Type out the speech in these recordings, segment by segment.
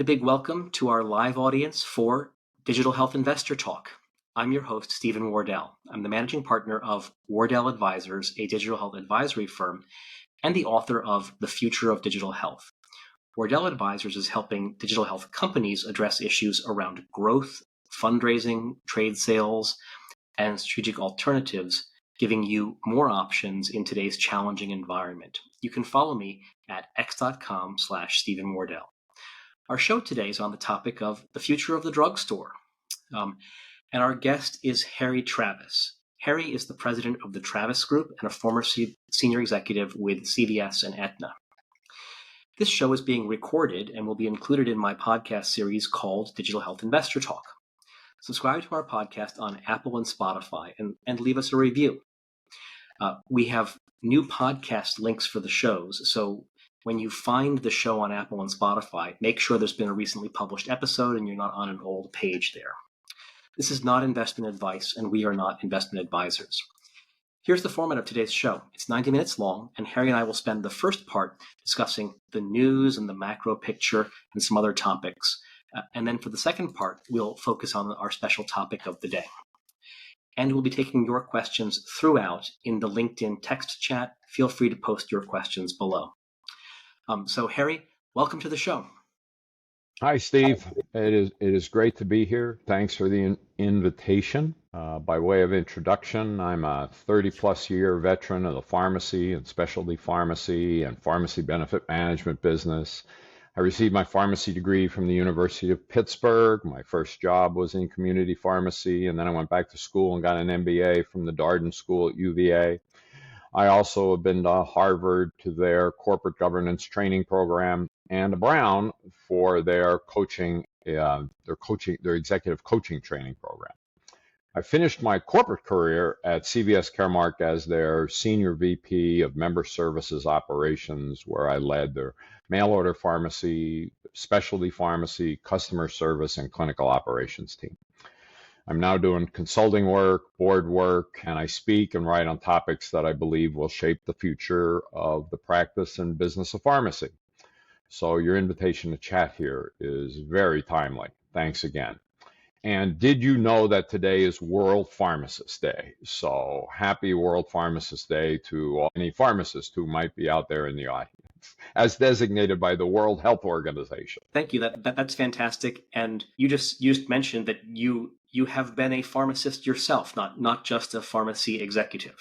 A big welcome to our live audience for Digital Health Investor Talk. I'm your host, Stephen Wardell. I'm the managing partner of Wardell Advisors, a digital health advisory firm, and the author of The Future of Digital Health. Wardell Advisors is helping digital health companies address issues around growth, fundraising, trade sales, and strategic alternatives, giving you more options in today's challenging environment. You can follow me at x.com/Stephen Wardell. Our show today is on the topic of the future of the drugstore. And our guest is Harry Travis. Harry is the president of the Travis Group and a former senior executive with CVS and Aetna. This show is being recorded and will be included in my podcast series called Digital Health Investor Talk. Subscribe to our podcast on Apple and Spotify and leave us a review. We have new podcast links for the shows, so when you find the show on Apple and Spotify, make sure there's been a recently published episode and you're not on an old page there. This is not investment advice, and we are not investment advisors. Here's the format of today's show. It's 90 minutes long, and Harry and I will spend the first part discussing the news and the macro picture and some other topics. And then for the second part, we'll focus on our special topic of the day. And we'll be taking your questions throughout in the LinkedIn text chat. Feel free to post your questions below. So Harry, welcome to the show. Hi, Steve. It is great to be here. Thanks for the invitation. By way of introduction, I'm a 30-plus year veteran of the pharmacy and specialty pharmacy and pharmacy benefit management business. I received my pharmacy degree from the University of Pittsburgh. My first job was in community pharmacy, and then I went back to school and got an MBA from the Darden School at UVA. I also have been to Harvard to their corporate governance training program, and to Brown for their executive coaching training program. I finished my corporate career at CVS Caremark as their senior VP of member services operations, where I led their mail order pharmacy, specialty pharmacy, customer service, and clinical operations team. I'm now doing consulting work, board work, and I speak and write on topics that I believe will shape the future of the practice and business of pharmacy. So your invitation to chat here is very timely. Thanks again. And did you know that today is World Pharmacist Day? So happy World Pharmacist Day to any pharmacist who might be out there in the audience, as designated by the World Health Organization. Thank you. That's fantastic. And you just mentioned that you have been a pharmacist yourself, not just a pharmacy executive.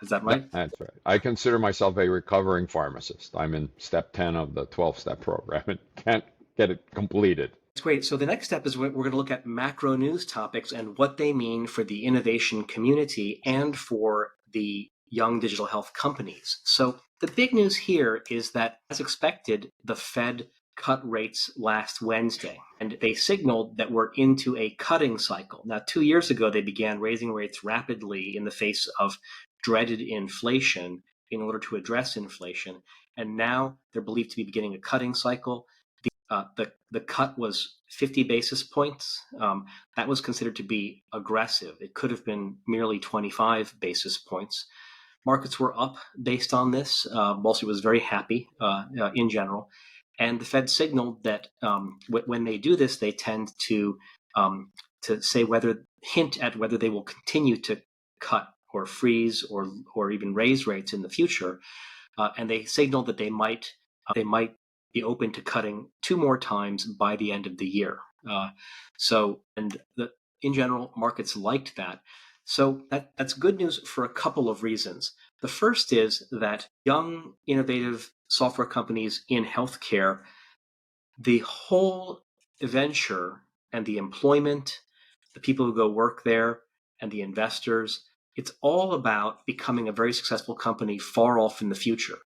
Is that right? That's right. I consider myself a recovering pharmacist. I'm in step 10 of the 12-step program and can't get it completed. That's great. So the next step is we're going to look at macro news topics and what they mean for the innovation community and for the young digital health companies. So the big news here is that, as expected, the Fed cut rates last Wednesday, and they signaled that we're into a cutting cycle. Now, 2 years ago, they began raising rates rapidly in the face of dreaded inflation in order to address inflation, and now they're believed to be beginning a cutting cycle. The cut was 50 basis points. That was considered to be aggressive. It could have been merely 25 basis points. Markets were up based on this. Wall Street was very happy in general. And the Fed signaled that when they do this, they tend to hint at whether they will continue to cut or freeze or even raise rates in the future. And they signaled that they might be open to cutting 2 more times by the end of the year. In general, markets liked that. So that's good news for a couple of reasons. The first is that young, innovative software companies in healthcare, the whole venture and the employment, the people who go work there, and the investors, it's all about becoming a very successful company far off in the future.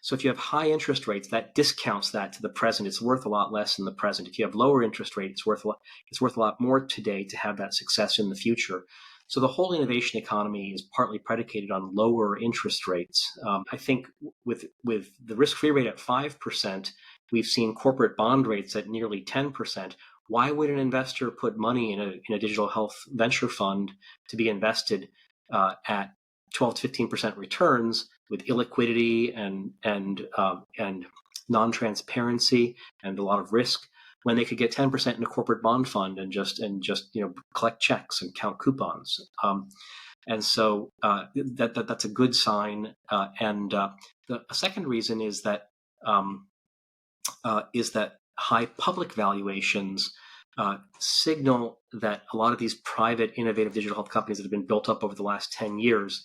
So if you have high interest rates, that discounts that to the present. It's worth a lot less in the present. If you have lower interest rate, it's worth a lot more today to have that success in the future. So the whole innovation economy is partly predicated on lower interest rates. I think with the risk-free rate at 5%, we've seen corporate bond rates at nearly 10%. Why would an investor put money in a digital health venture fund to be invested at 12 to 15% returns with illiquidity and non-transparency and a lot of risk? when they could get 10% in a corporate bond fund and just collect checks and count coupons. And so that's a good sign. The second reason is that high public valuations signal that a lot of these private innovative digital health companies that have been built up over the last 10 years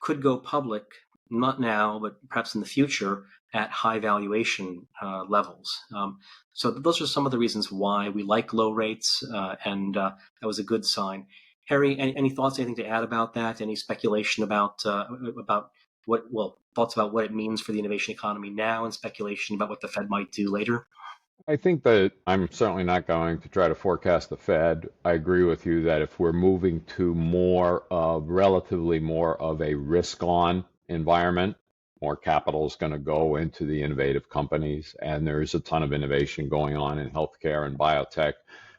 could go public, not now, but perhaps in the future, at high valuation levels. So those are some of the reasons why we like low rates, and that was a good sign. Harry, any thoughts, anything to add about that? Any speculation about thoughts about what it means for the innovation economy now, and speculation about what the Fed might do later? I think that I'm certainly not going to try to forecast the Fed. I agree with you that if we're moving to relatively more of a risk-on environment, more capital is going to go into the innovative companies, and there's a ton of innovation going on in healthcare and biotech,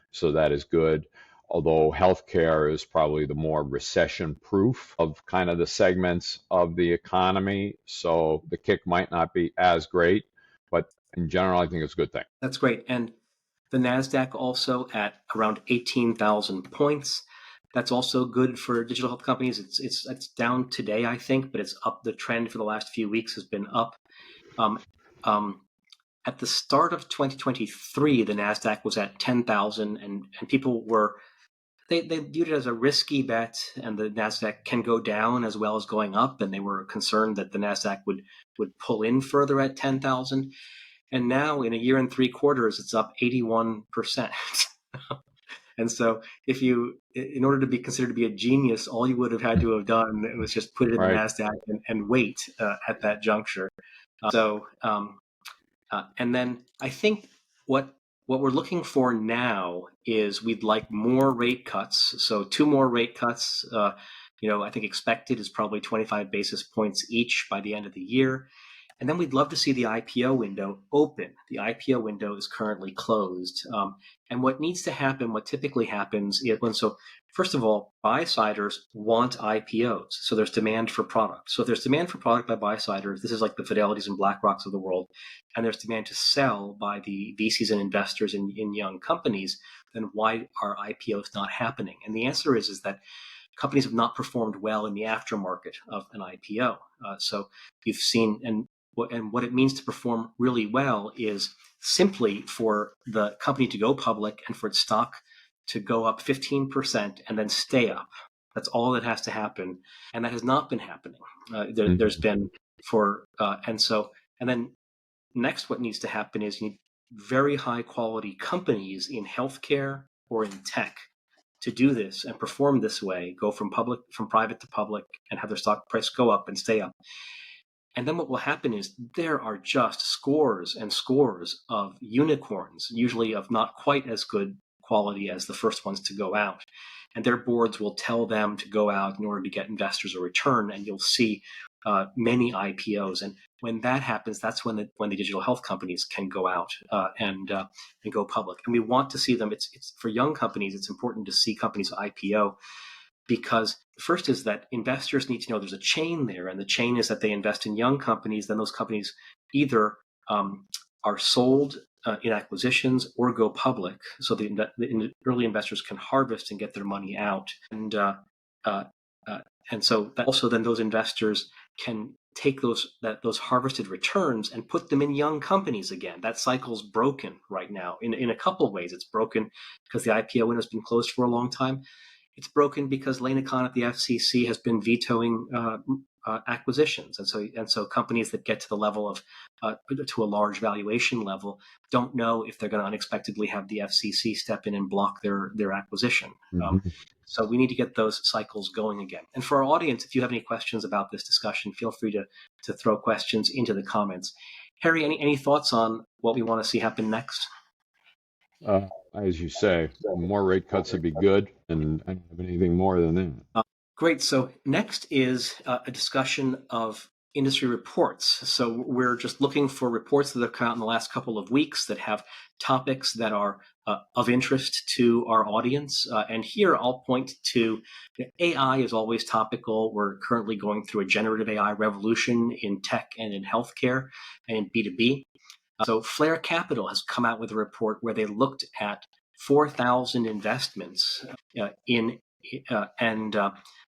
so that is good. Although healthcare is probably the more recession-proof of kind of the segments of the economy, so the kick might not be as great, but in general, I think it's a good thing. That's great. And the NASDAQ also at around 18,000 points. That's also good for digital health companies. It's down today, I think, but it's up. The trend for the last few weeks has been up. At the start of 2023, the NASDAQ was at 10,000, and people were they viewed it as a risky bet, and the NASDAQ can go down as well as going up, and they were concerned that the NASDAQ would pull in further at 10,000. And now, in a year and 3 quarters, it's up 81%. And so, in order to be considered to be a genius, all you would have had to have done was just put it in the NASDAQ and wait at that juncture. And then I think what we're looking for now is we'd like more rate cuts. So 2 more rate cuts. I think expected is probably 25 basis points each by the end of the year. And then we'd love to see the IPO window open. The IPO window is currently closed. And what needs to happen, what typically happens is first of all, buy-siders want IPOs. So there's demand for product. So if there's demand for product by buy-siders, this is like the Fidelities and BlackRocks of the world, and there's demand to sell by the VCs and investors in young companies, then why are IPOs not happening? And the answer is that companies have not performed well in the aftermarket of an IPO. So you've seen, and what it means to perform really well is simply for the company to go public and for its stock to go up 15% and then stay up. That's all that has to happen, and that has not been happening. There's been and then next, what needs to happen is you need very high quality companies in healthcare or in tech to do this and perform this way, go from private to public, and have their stock price go up and stay up. And then what will happen is there are just scores and scores of unicorns, usually of not quite as good quality as the first ones to go out. And their boards will tell them to go out in order to get investors a return, and you'll see many IPOs. And when that happens, that's when the digital health companies can go out and go public. And we want to see them. It's for young companies. It's important to see companies IPO, because first is that investors need to know there's a chain there, and the chain is that they invest in young companies. Then those companies either are sold in acquisitions or go public, so the early investors can harvest and get their money out. And so that also then those investors can take those harvested returns and put them in young companies again. That cycle's broken right now in a couple of ways. It's broken because the IPO window has been closed for a long time. It's broken because Lane Khan at the FCC has been vetoing acquisitions, and so companies that get to the level of to a large valuation level don't know if they're going to unexpectedly have the FCC step in and block their acquisition. So we need to get those cycles going again. And for our audience, if you have any questions about this discussion, feel free to throw questions into the comments. Harry, any thoughts on what we want to see happen next? As you say, more rate cuts would be good, and I don't have anything more than that. Great. So next is a discussion of industry reports. So we're just looking for reports that have come out in the last couple of weeks that have topics that are of interest to our audience. And here I'll point to AI is always topical. We're currently going through a generative AI revolution in tech and in healthcare and in B2B. So Flare Capital has come out with a report where they looked at 4,000 investments and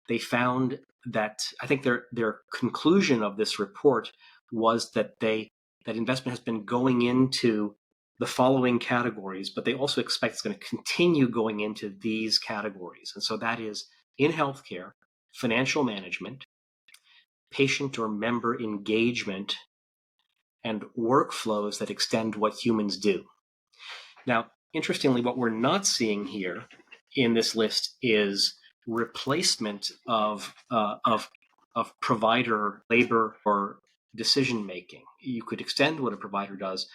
they found that, I think their conclusion of this report was that that investment has been going into the following categories, but they also expect it's going to continue going into these categories. And so that is in healthcare, financial management, patient or member engagement, and workflows that extend what humans do. Now, interestingly, what we're not seeing here in this list is replacement of provider labor or decision making. You could extend what a provider does,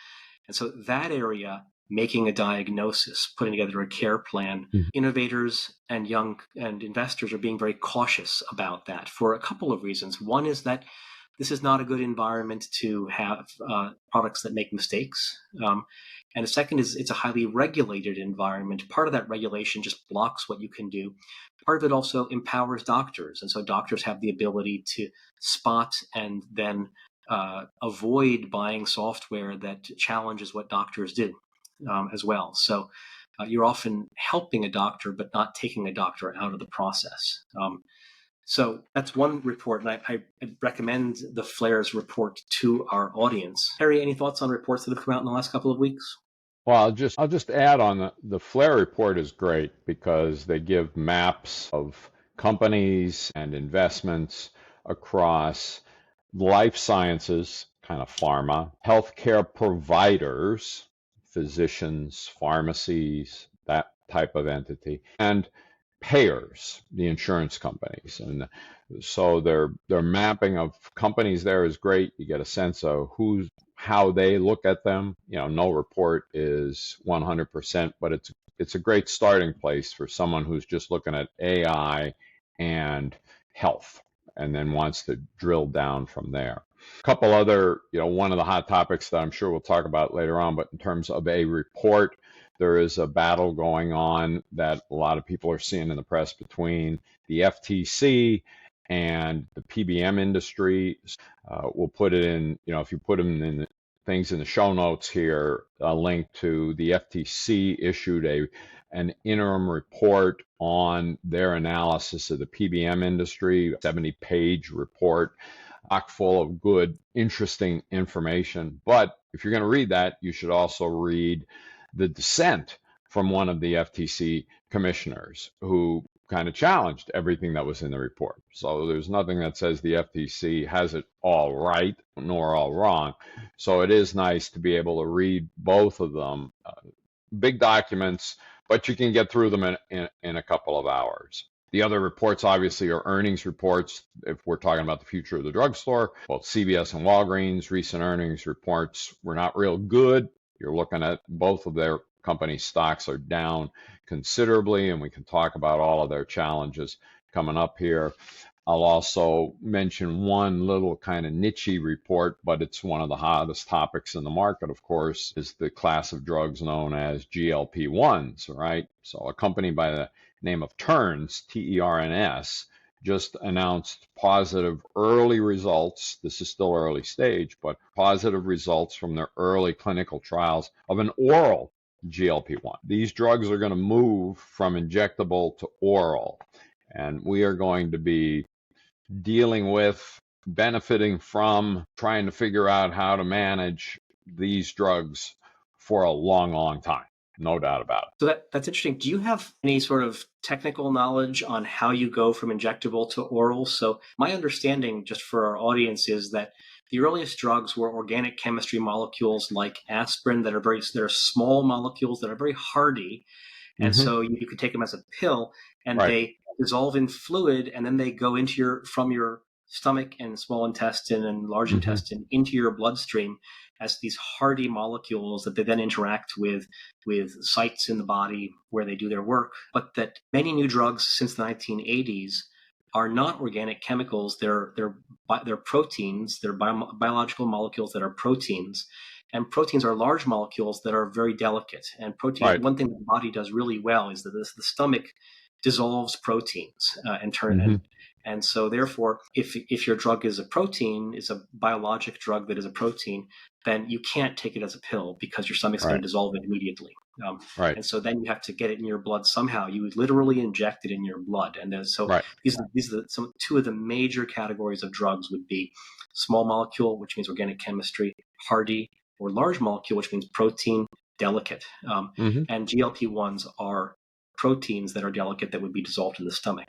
and so that area, making a diagnosis, putting together a care plan, innovators and investors are being very cautious about that for a couple of reasons. One is that this is not a good environment to have products that make mistakes. And the second is it's a highly regulated environment. Part of that regulation just blocks what you can do. Part of it also empowers doctors. And so doctors have the ability to spot and then avoid buying software that challenges what doctors do as well. So you're often helping a doctor, but not taking a doctor out of the process. So that's one report, and I recommend the Flares report to our audience. Harry, any thoughts on reports that have come out in the last couple of weeks? Well, I'll just add on the Flare report is great because they give maps of companies and investments across life sciences, kind of pharma, healthcare providers, physicians, pharmacies, that type of entity, and payers, the insurance companies. And so their mapping of companies there is great. You get a sense of how they look at them. You know, no report is 100%, but it's a great starting place for someone who's just looking at AI and health and then wants to drill down from there. A couple other, one of the hot topics that I'm sure we'll talk about later on, but in terms of a report, there is a battle going on that a lot of people are seeing in the press between the FTC and the PBM industry. We'll put it in, if you put them in things in the show notes here, a link to the FTC issued an interim report on their analysis of the PBM industry, 70-page report, chock full of good, interesting information. But if you're going to read that, you should also read the dissent from one of the FTC commissioners who kind of challenged everything that was in the report. So there's nothing that says the FTC has it all right nor all wrong. So it is nice to be able to read both of them. Big documents, but you can get through them in a couple of hours. The other reports obviously are earnings reports. If we're talking about the future of the drugstore, both CVS and Walgreens, recent earnings reports were not real good. You're looking at both of their company stocks are down considerably, and we can talk about all of their challenges coming up here. I'll also mention one little kind of niche-y report, but it's one of the hottest topics in the market, of course, is the class of drugs known as GLP-1s, right? So a company by the name of Terns, T-E-R-N-S, just announced positive early results. This is still early stage, but positive results from their early clinical trials of an oral GLP-1. These drugs are going to move from injectable to oral, and we are going to be dealing with, benefiting from, trying to figure out how to manage these drugs for a long, long time. No doubt about it. So that's interesting. Do you have any sort of technical knowledge on how you go from injectable to oral? So my understanding, just for our audience, is that the earliest drugs were organic chemistry molecules like aspirin that are small molecules that are very hardy. And so you could take them as a pill, and they dissolve in fluid, and then they go from your stomach and small intestine and large intestine into your bloodstream as these hardy molecules that they then interact with sites in the body where they do their work. But that many new drugs since the 1980s are not organic chemicals. They're proteins. They're biological molecules that are proteins. And proteins are large molecules that are very delicate. And protein, one thing the body does really well is that the stomach dissolves proteins And so therefore, if your drug is a biologic drug that is a protein, then you can't take it as a pill because your stomach's going Right. to dissolve it immediately. Right. And so then you have to get it in your blood somehow. You would literally inject it in your blood. And so Right. these are two of the major categories of drugs would be small molecule, which means organic chemistry, hardy, or large molecule, which means protein, delicate. Mm-hmm. And GLP-1s are proteins that are delicate that would be dissolved in the stomach.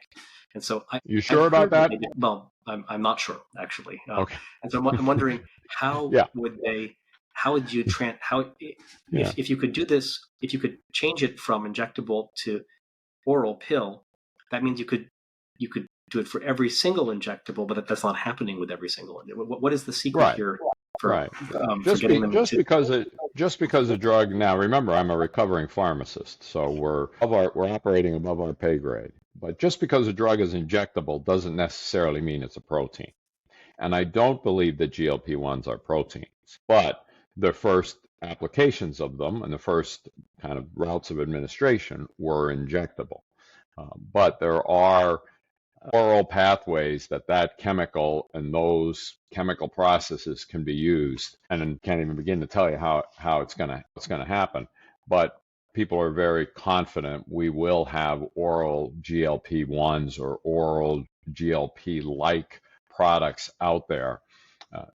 And so You I've sure about heard that that? they did, well, I'm not sure actually. Okay. And so I'm wondering how Yeah. would how would you Yeah. if you could do this, if you could change it from injectable to oral pill, that means you could do it for every single injectable, but that's not happening with every single. What is the secret Right. here Right. for getting them to? Just because a drug, now remember, I'm a recovering pharmacist, so we're operating above our pay grade. But just because a drug is injectable doesn't necessarily mean it's a protein. And I don't believe that GLP-1s are proteins, but the first applications of them and the first kind of routes of administration were injectable. But there are oral pathways that chemical and those chemical processes can be used, and I can't even begin to tell you how it's gonna happen. But people are very confident we will have oral GLP-1s or oral GLP-like products out there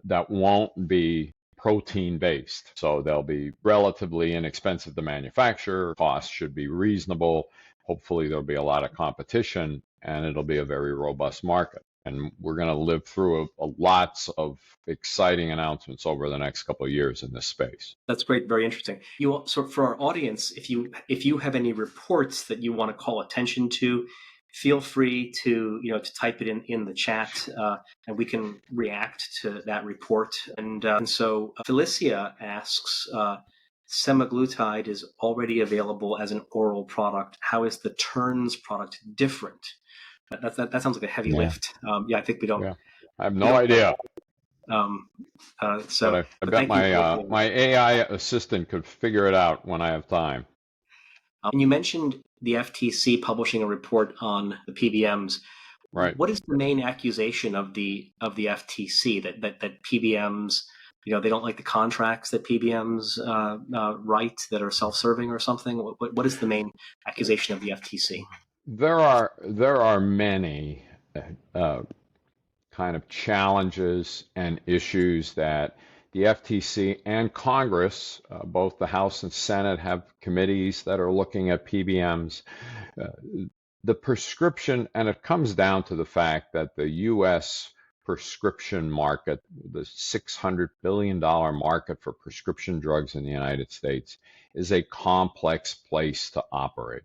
that won't be protein based. So they'll be relatively inexpensive to manufacture, costs should be reasonable. Hopefully, there'll be a lot of competition and it'll be a very robust market. And we're going to live through lots of exciting announcements over the next couple of years in this space. That's great, very interesting. So for our audience, if you have any reports that you want to call attention to, feel free to to type it in the chat, and we can react to that report. And so Felicia asks. Semaglutide is already available as an oral product. How is the Terns product different? That sounds like a heavy Yeah. lift. I think we don't. Yeah. I have no idea. So, I but bet thank you my AI assistant could figure it out when I have time. And you mentioned the FTC publishing a report on the PBMs. Right. What is the main accusation of the FTC that PBMs, they don't like the contracts that PBMs write that are self-serving or something? What is the main accusation of the FTC? There are many kind of challenges and issues that the FTC and Congress, both the House and Senate, have committees that are looking at PBMs. The prescription, and it comes down to the fact that the U.S. prescription market, the $600 billion market for prescription drugs in the United States, is a complex place to operate.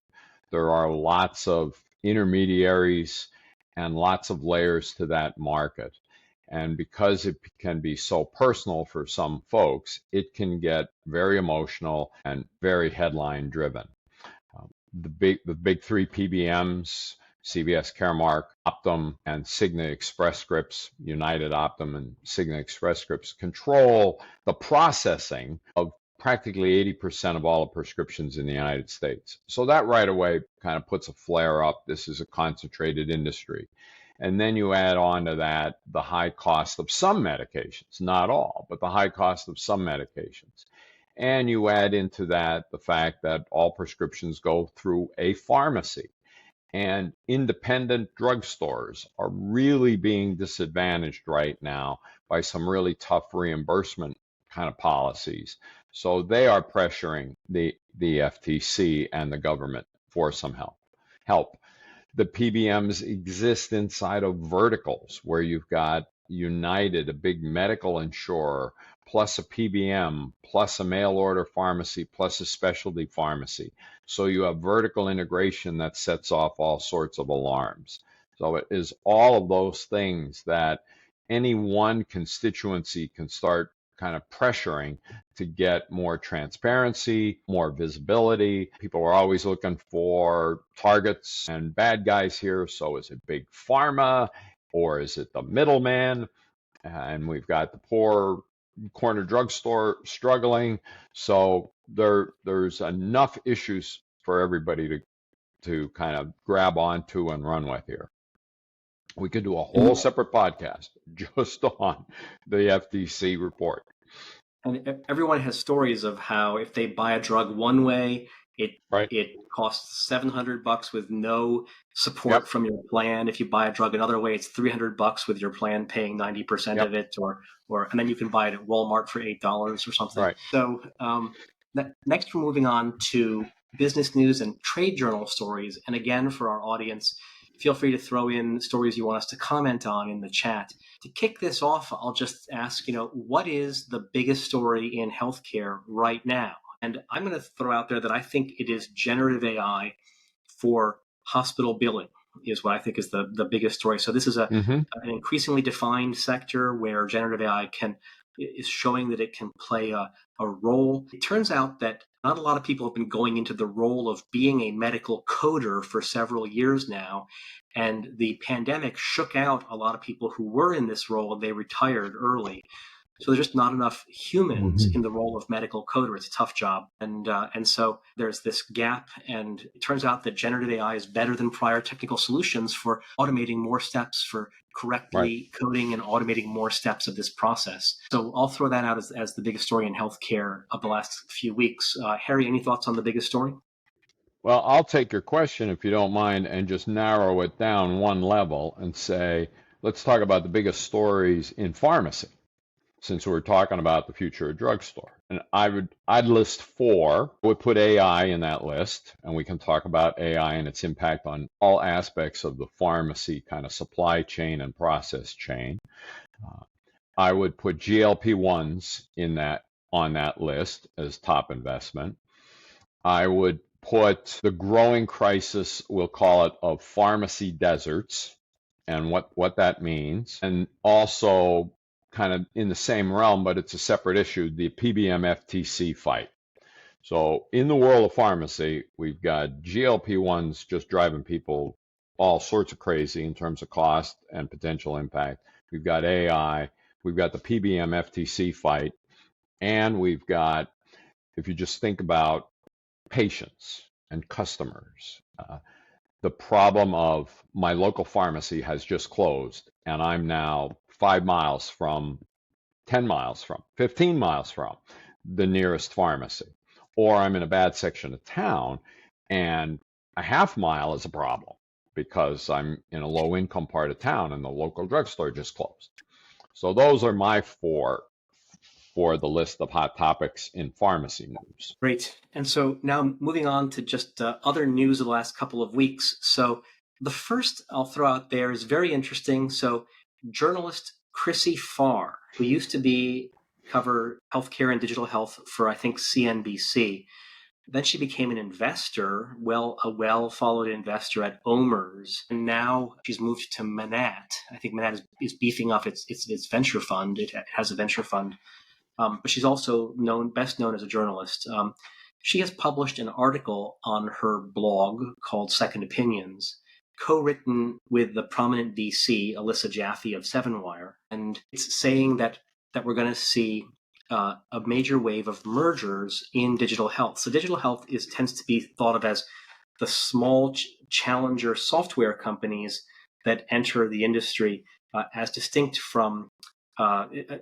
There are lots of intermediaries and lots of layers to that market. And because it can be so personal for some folks, it can get very emotional and very headline driven. The big three PBMs, CVS, Caremark, Optum, and Cigna Express Scripts, United, Optum, and Cigna Express Scripts, control the processing of practically 80% of all the prescriptions in the United States. So that right away kind of puts a flare up. This is a concentrated industry. And then you add on to that the high cost of some medications, not all, but the high cost of some medications. And you add into that the fact that all prescriptions go through a pharmacy. And independent drugstores are really being disadvantaged right now by some really tough reimbursement kind of policies. So they are pressuring the FTC and the government for some help. The PBMs exist inside of verticals where you've got United, a big medical insurer, plus a PBM, plus a mail order pharmacy, plus a specialty pharmacy. So you have vertical integration that sets off all sorts of alarms. So it is all of those things that any one constituency can start kind of pressuring to get more transparency, more visibility. People are always looking for targets and bad guys here. So is it big pharma or is it the middleman? And we've got the poor corner drugstore struggling. So there's enough issues for everybody to kind of grab onto and run with here. We could do a whole separate podcast just on the FTC report. And everyone has stories of how if they buy a drug one way, it Right? it costs $700 with no support Yep. from your plan. If you buy a drug another way, it's $300 with your plan paying 90% of Yep. it, or and then you can buy it at Walmart for $8 or something. Right. So next, we're moving on to business news and trade journal stories. And again, for our audience, feel free to throw in stories you want us to comment on in the chat. To kick this off, I'll just ask, what is the biggest story in healthcare right now? And I'm going to throw out there that I think it is generative AI for hospital billing is what I think is the biggest story. So this is Mm-hmm. an increasingly defined sector where generative AI is showing that it can play a role. It turns out that not a lot of people have been going into the role of being a medical coder for several years now. And the pandemic shook out a lot of people who were in this role and they retired early. So there's just not enough humans Mm-hmm. in the role of medical coder. It's a tough job, and so there's this gap. And it turns out that generative AI is better than prior technical solutions for automating more steps, for Right. correctly coding and automating more steps of this process. So I'll throw that out as the biggest story in healthcare of the last few weeks. Harry, any thoughts on the biggest story? Well, I'll take your question if you don't mind and just narrow it down one level and say, let's talk about the biggest stories in pharmacy, since we're talking about the future of drugstore. And I'd list four. I would put AI in that list, and we can talk about AI and its impact on all aspects of the pharmacy kind of supply chain and process chain. I would put GLP-1s on that list as top investment. I would put the growing crisis, we'll call it, of pharmacy deserts and what that means. And also kind of in the same realm, but it's a separate issue, the PBM FTC fight. So in the world of pharmacy, we've got GLP-1s just driving people all sorts of crazy in terms of cost and potential impact. We've got AI, we've got the PBM FTC fight, and we've got, if you just think about patients and customers, the problem of my local pharmacy has just closed and I'm now 5 miles from, 10 miles from, 15 miles from the nearest pharmacy. Or I'm in a bad section of town and a half mile is a problem because I'm in a low income part of town and the local drugstore just closed. So those are my four for the list of hot topics in pharmacy news. Great. And so now moving on to just other news of the last couple of weeks. So the first I'll throw out there is very interesting. So journalist Chrissy Farr, who used to cover healthcare and digital health for, I think, CNBC. Then she became an investor, a well-followed investor at Omers, and now she's moved to Manat. I think Manat is beefing up its venture fund. It has a venture fund, but she's also best known as a journalist. She has published an article on her blog called Second Opinions, co-written with the prominent VC Alyssa Jaffe of Seven Wire, and it's saying that we're going to see a major wave of mergers in digital health. So digital health tends to be thought of as the small challenger software companies that enter the industry, as distinct from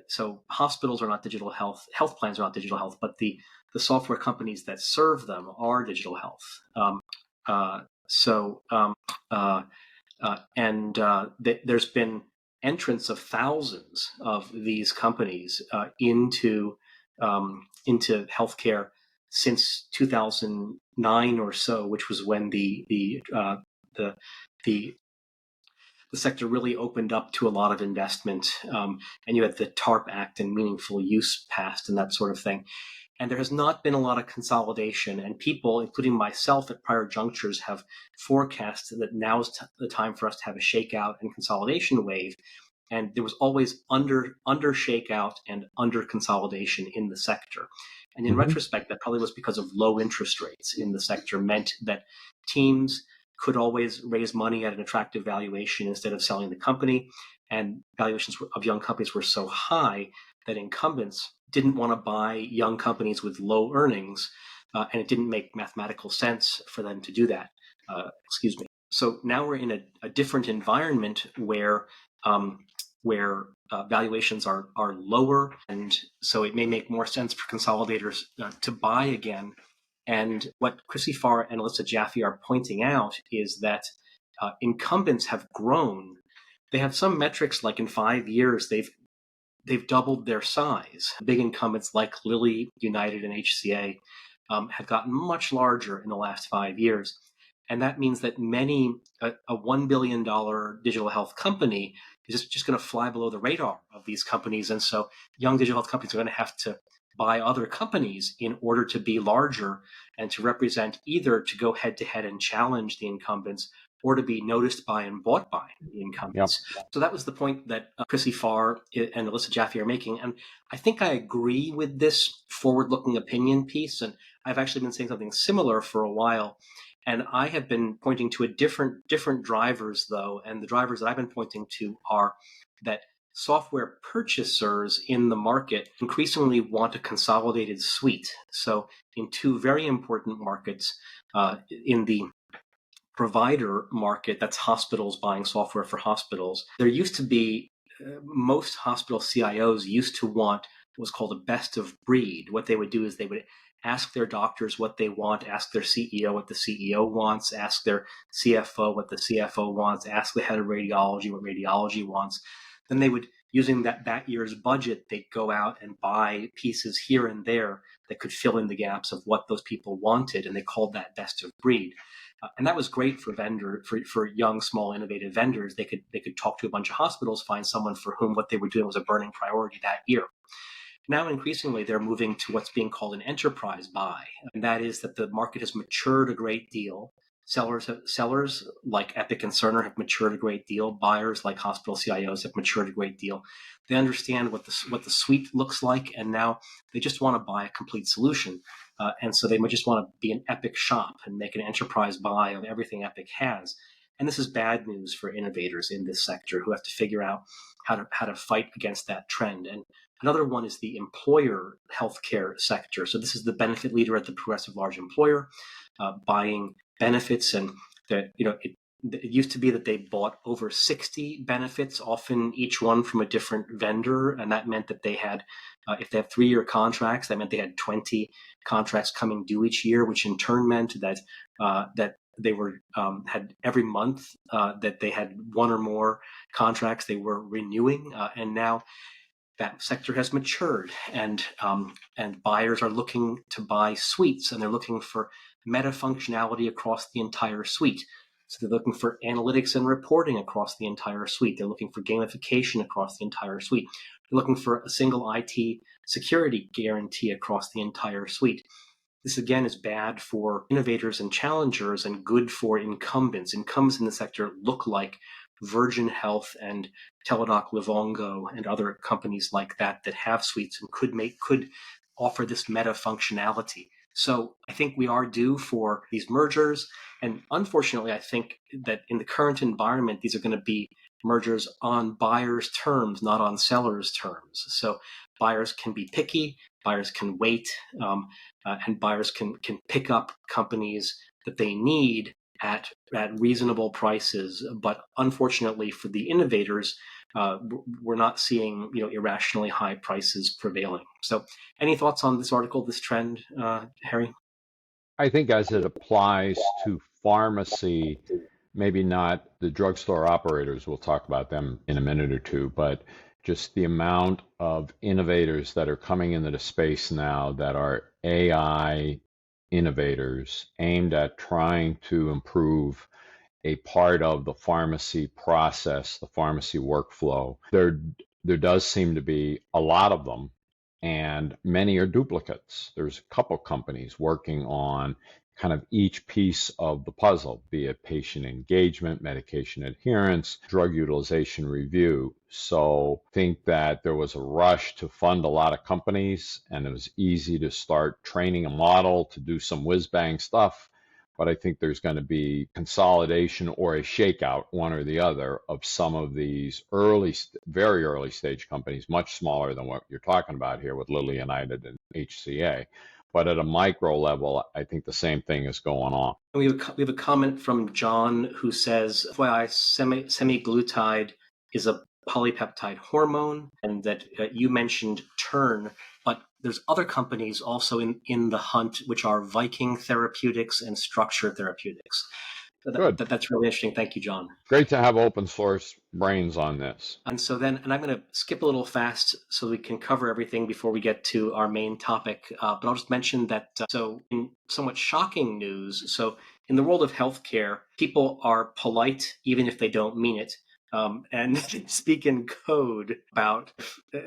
so hospitals are not digital health, health plans are not digital health, but the software companies that serve them are digital health. There's been entrance of thousands of these companies into healthcare since 2009 or so, which was when the sector really opened up to a lot of investment, and you had the TARP Act and meaningful use passed and that sort of thing. And there has not been a lot of consolidation, and people, including myself at prior junctures, have forecast that now is the time for us to have a shakeout and consolidation wave. And there was always under shakeout and under consolidation in the sector. And in retrospect, that probably was because of low interest rates in the sector meant that teams could always raise money at an attractive valuation instead of selling the company. And valuations of young companies were so high that incumbents didn't want to buy young companies with low earnings, and it didn't make mathematical sense for them to do that. Excuse me. So now we're in a different environment where valuations are lower, and so it may make more sense for consolidators to buy again. And what Chrissy Farr and Alyssa Jaffe are pointing out is that incumbents have grown. They have some metrics like in 5 years they've doubled their size. Big incumbents like Lilly, United, and HCA have gotten much larger in the last 5 years. And that means that a $1 billion digital health company is just going to fly below the radar of these companies. And so young digital health companies are going to have to buy other companies in order to be larger and to represent, either to go head to head and challenge the incumbents, or to be noticed by and bought by the incumbents. Yep. So that was the point that Chrissy Farr and Alyssa Jaffe are making. And I think I agree with this forward-looking opinion piece. And I've actually been saying something similar for a while. And I have been pointing to different drivers, though. And the drivers that I've been pointing to are that software purchasers in the market increasingly want a consolidated suite. So in two very important markets, in the provider market, that's hospitals buying software for hospitals, there used to be, most hospital CIOs used to want what was called a best of breed. What they would do is they would ask their doctors what they want, ask their CEO what the CEO wants, ask their CFO what the CFO wants, ask the head of radiology what radiology wants. Then they would, using that year's budget, they'd go out and buy pieces here and there that could fill in the gaps of what those people wanted, and they called that best of breed. And that was great for for young, small, innovative vendors. They could talk to a bunch of hospitals, find someone for whom what they were doing was a burning priority that year. Now, increasingly, they're moving to what's being called an enterprise buy, and that is that the market has matured a great deal. Sellers like Epic and Cerner have matured a great deal. Buyers like hospital CIOs have matured a great deal. They understand what the suite looks like, and now they just want to buy a complete solution. And so they might just want to be an Epic shop and make an enterprise buy of everything Epic has. And this is bad news for innovators in this sector who have to figure out how to fight against that trend. And another one is the employer healthcare sector. So this is the benefit leader at the progressive large employer, buying benefits. And that, it used to be that they bought over 60 benefits, often each one from a different vendor. And that meant that they had, if they have 3-year contracts, that meant they had 20 contracts coming due each year, which in turn meant that they were had every month that they had one or more contracts they were renewing. And now that sector has matured, and buyers are looking to buy suites, and they're looking for meta functionality across the entire suite. So they're looking for analytics and reporting across the entire suite. They're looking for gamification across the entire suite. They're looking for a single IT security guarantee across the entire suite. This, again, is bad for innovators and challengers and good for incumbents. Incumbents in the sector look like Virgin Health and Teladoc Livongo and other companies like that have suites and could offer this meta functionality. So I think we are due for these mergers. And unfortunately, I think that in the current environment, these are going to be mergers on buyers' terms, not on sellers' terms. So buyers can be picky, buyers can wait, and buyers can pick up companies that they need at reasonable prices. But unfortunately for the innovators, we're not seeing irrationally high prices prevailing. So any thoughts on this article, this trend, Harry? I think as it applies to pharmacy, maybe not the drugstore operators, we'll talk about them in a minute or two, but just the amount of innovators that are coming into the space now that are AI innovators aimed at trying to improve a part of the pharmacy process, the pharmacy workflow. There does seem to be a lot of them, and many are duplicates. There's a couple companies working on kind of each piece of the puzzle, be it patient engagement, medication adherence, drug utilization review. So I think that there was a rush to fund a lot of companies, and it was easy to start training a model to do some whiz-bang stuff. But I think there's going to be consolidation or a shakeout, one or the other, of some of these very early stage companies, much smaller than what you're talking about here with Lilly, United, and HCA. But at a micro level, I think the same thing is going on. We have a comment from John who says, FYI, semaglutide is a polypeptide hormone, and that you mentioned Turn, but there's other companies also in the hunt, which are Viking Therapeutics and Structure Therapeutics. Good. That's really interesting. Thank you, John. Great to have open source brains on this. And so then, and I'm going to skip a little fast so we can cover everything before we get to our main topic. But I'll just mention that, so in somewhat shocking news, so in the world of healthcare, people are polite even if they don't mean it. And speak in code about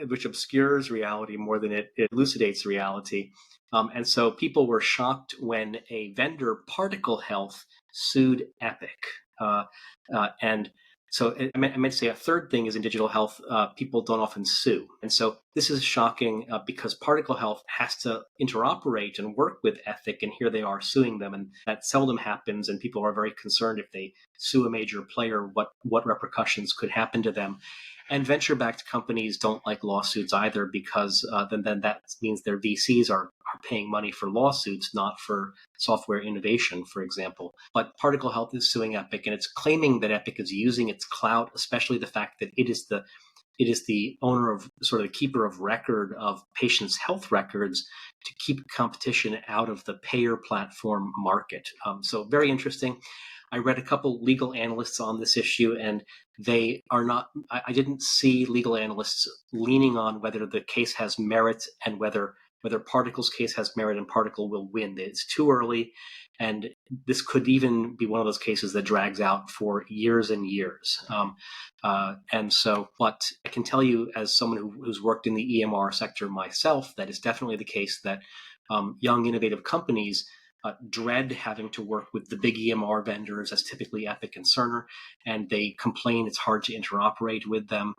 which obscures reality more than it elucidates reality. And so people were shocked when a vendor, Particle Health, sued Epic. And so I meant to say a third thing is in digital health, people don't often sue. And so this is shocking because Particle Health has to interoperate and work with Epic, and here they are suing them. And that seldom happens, and people are very concerned if they sue a major player, what repercussions could happen to them. And venture-backed companies don't like lawsuits either, because then that means their VCs are paying money for lawsuits, not for software innovation, for example. But Particle Health is suing Epic, and it's claiming that Epic is using its clout, especially the fact that it is the owner of, sort of the keeper of record of patients' health records, to keep competition out of the payer platform market. So very interesting. I read a couple legal analysts on this issue, and they are not, I didn't see legal analysts leaning on whether the case has merit and whether Particle's case has merit and Particle will win. It's too early, and this could even be one of those cases that drags out for years and years. And so, but I can tell you, as someone who's worked in the EMR sector myself, that is definitely the case that young innovative companies dread having to work with the big EMR vendors, as typically Epic and Cerner, and they complain it's hard to interoperate with them.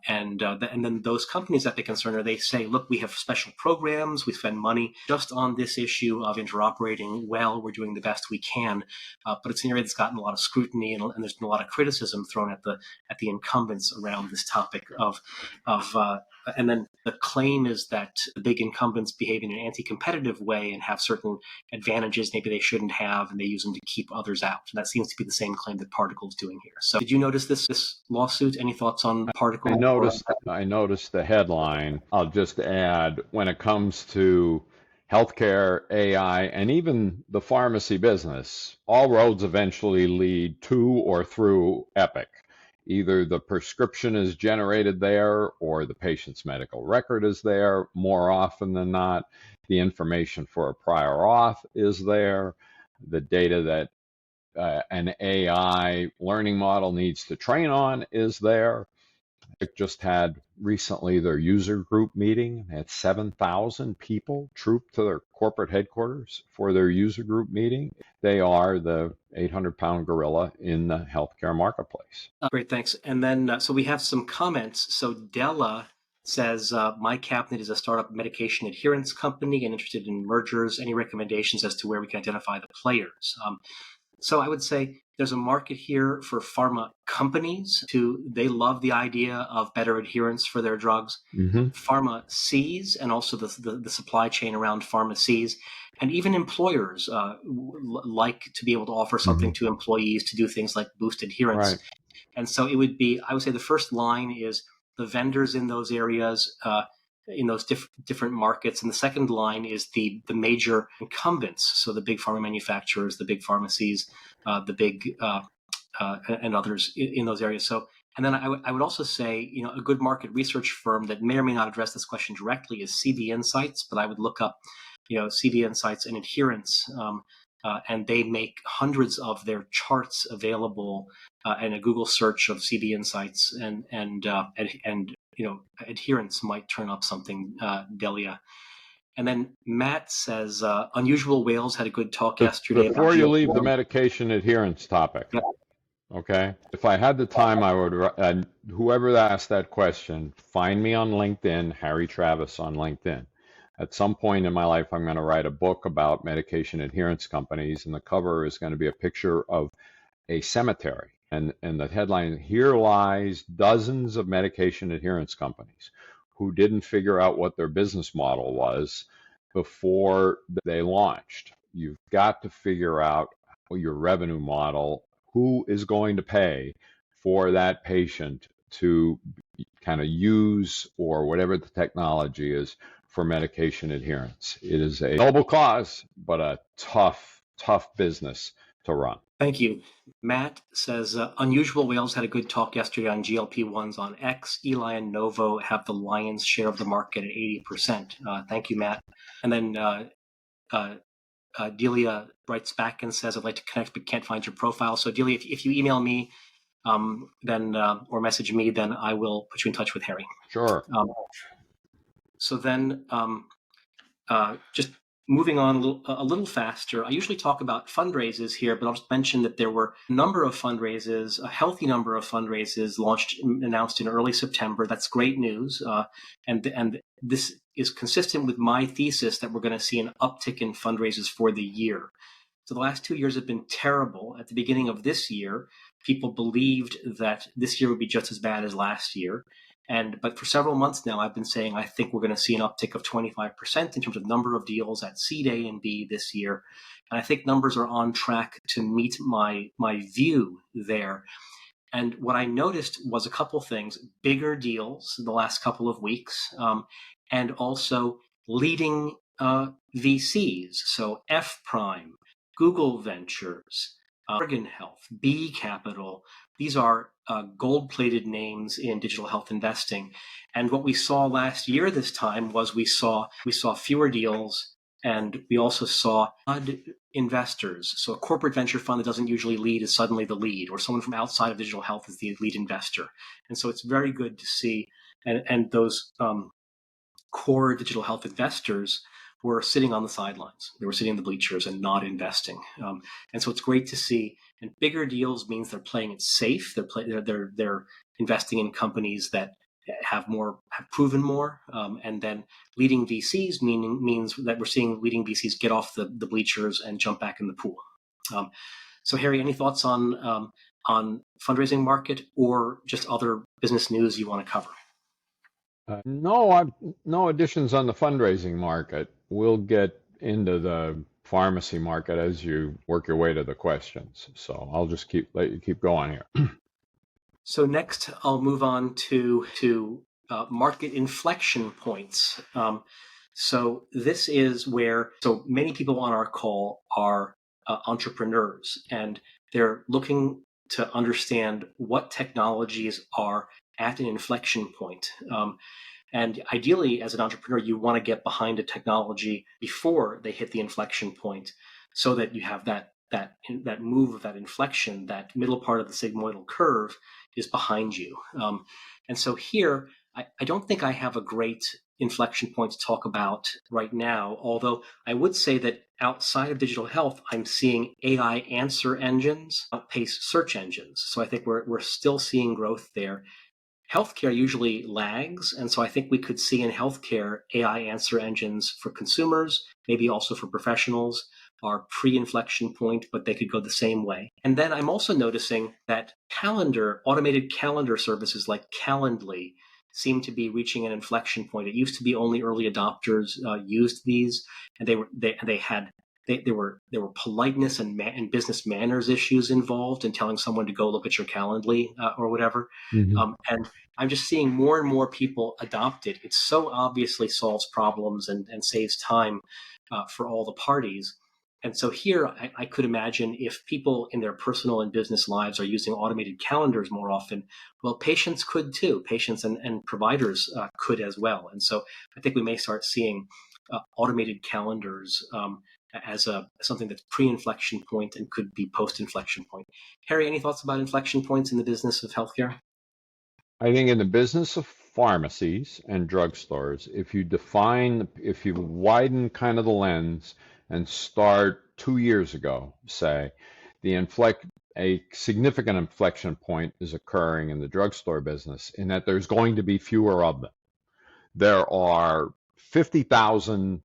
And then those companies, Epic and Cerner, they say, look, we have special programs, we spend money just on this issue of interoperating well, we're doing the best we can. But it's an area that's gotten a lot of scrutiny, and there's been a lot of criticism thrown at the incumbents around this topic and then the claim is that the big incumbents behave in an anti-competitive way and have certain advantages maybe they shouldn't have, and they use them to keep others out. And that seems to be the same claim that Particle is doing here. So did you notice this lawsuit? Any thoughts on Particle? I noticed the headline. I'll just add, when it comes to healthcare, AI, and even the pharmacy business, all roads eventually lead to or through Epic. Either the prescription is generated there or the patient's medical record is there. More often than not, the information for a prior auth is there. The data that an AI learning model needs to train on is there. It just had recently their user group meeting. They had 7,000 people trooped to their corporate headquarters for their user group meeting. They are the 800-pound gorilla in the healthcare marketplace. Great, thanks. And then, so we have some comments. So Della says, my cabinet is a startup medication adherence company and interested in mergers. Any recommendations as to where we can identify the players? So I would say there's a market here for pharma companies they love the idea of better adherence for their drugs. Mm-hmm. Pharmacies, and also the supply chain around pharmacies, and even employers like to be able to offer something to employees to do things like boost adherence. Right. And so I would say the first line is the vendors in those areas, in those different markets. And the second line is the major incumbents. So the big pharma manufacturers, the big pharmacies, the big and others in those areas. So, and then I would also say, a good market research firm that may or may not address this question directly is CV Insights, but I would look up, CV Insights and adherence. And they make hundreds of their charts available in a Google search of CV Insights, and adherence might turn up something, Delia. And then Matt says, Unusual Whales had a good talk yesterday. Before you leave the medication adherence topic, okay? If I had the time, I would, whoever asked that question, find me on LinkedIn, Harry Travis on LinkedIn. At some point in my life, I'm going to write a book about medication adherence companies, and the cover is going to be a picture of a cemetery. And the headline, here lies dozens of medication adherence companies who didn't figure out what their business model was, before they launched. You've got to figure out your revenue model, who is going to pay for that patient to kind of use or whatever the technology is for medication adherence. It is a noble cause, but a tough business to run. Thank you. Matt says, unusual. We also had a good talk yesterday on GLP-1s on X. Eli and Novo have the lion's share of the market at 80%. Thank you, Matt. And then Delia writes back and says, I'd like to connect but can't find your profile. So Delia, if you email me then or message me, then I will put you in touch with Harry. Sure. So then just moving on a little faster, I usually talk about fundraisers here, but I'll just mention that there were a number of fundraisers, a healthy number of fundraisers announced in early September. That's great news. And this is consistent with my thesis that we're going to see an uptick in fundraisers for the year. So the last 2 years have been terrible. At the beginning of this year, people believed that this year would be just as bad as last year. But for several months now, I've been saying I think we're going to see an uptick of 25% in terms of number of deals at seed A and B this year. And I think numbers are on track to meet my view there. And what I noticed was a couple things: bigger deals in the last couple of weeks, and also leading VCs. So F Prime, Google Ventures, Oregon Health, B Capital. These are gold-plated names in digital health investing. And what we saw last year this time was we saw fewer deals, and we also saw odd investors. So a corporate venture fund that doesn't usually lead is suddenly the lead, or someone from outside of digital health is the lead investor. And so it's very good to see. And those core digital health investors were sitting on the sidelines. They were sitting in the bleachers and not investing. And so it's great to see. And bigger deals means they're playing it safe. They're investing in companies that have proven more. And then leading VCs means that we're seeing leading VCs get off the bleachers and jump back in the pool. So Harry, any thoughts on fundraising market or just other business news you want to cover? No additions on the fundraising market. We'll get into the pharmacy market as you work your way to the questions. So I'll just let you keep going here. So next, I'll move on to market inflection points. So this is where many people on our call are entrepreneurs, and they're looking to understand what technologies are at an inflection point. And ideally, as an entrepreneur, you want to get behind a technology before they hit the inflection point, so that you have that move of that inflection, that middle part of the sigmoidal curve is behind you. And so here, I don't think I have a great inflection point to talk about right now, although I would say that outside of digital health, I'm seeing AI answer engines outpace search engines. So I think we're still seeing growth there. Healthcare usually lags, and so I think we could see in healthcare AI answer engines for consumers, maybe also for professionals, are pre-inflection point, but they could go the same way. And then I'm also noticing that automated calendar services like Calendly seem to be reaching an inflection point. It used to be only early adopters used these, and there were politeness and business manners issues involved in telling someone to go look at your Calendly or whatever. Mm-hmm. And I'm just seeing more and more people adopt it. It so obviously solves problems and saves time for all the parties. And so here, I could imagine if people in their personal and business lives are using automated calendars more often, well, patients could too. Patients and providers could as well. And so I think we may start seeing automated calendars as something that's pre-inflection point and could be post-inflection point. Harry, any thoughts about inflection points in the business of healthcare? I think in the business of pharmacies and drugstores, if you widen kind of the lens and start 2 years ago, say, a significant inflection point is occurring in the drugstore business in that there's going to be fewer of them. There are 50,000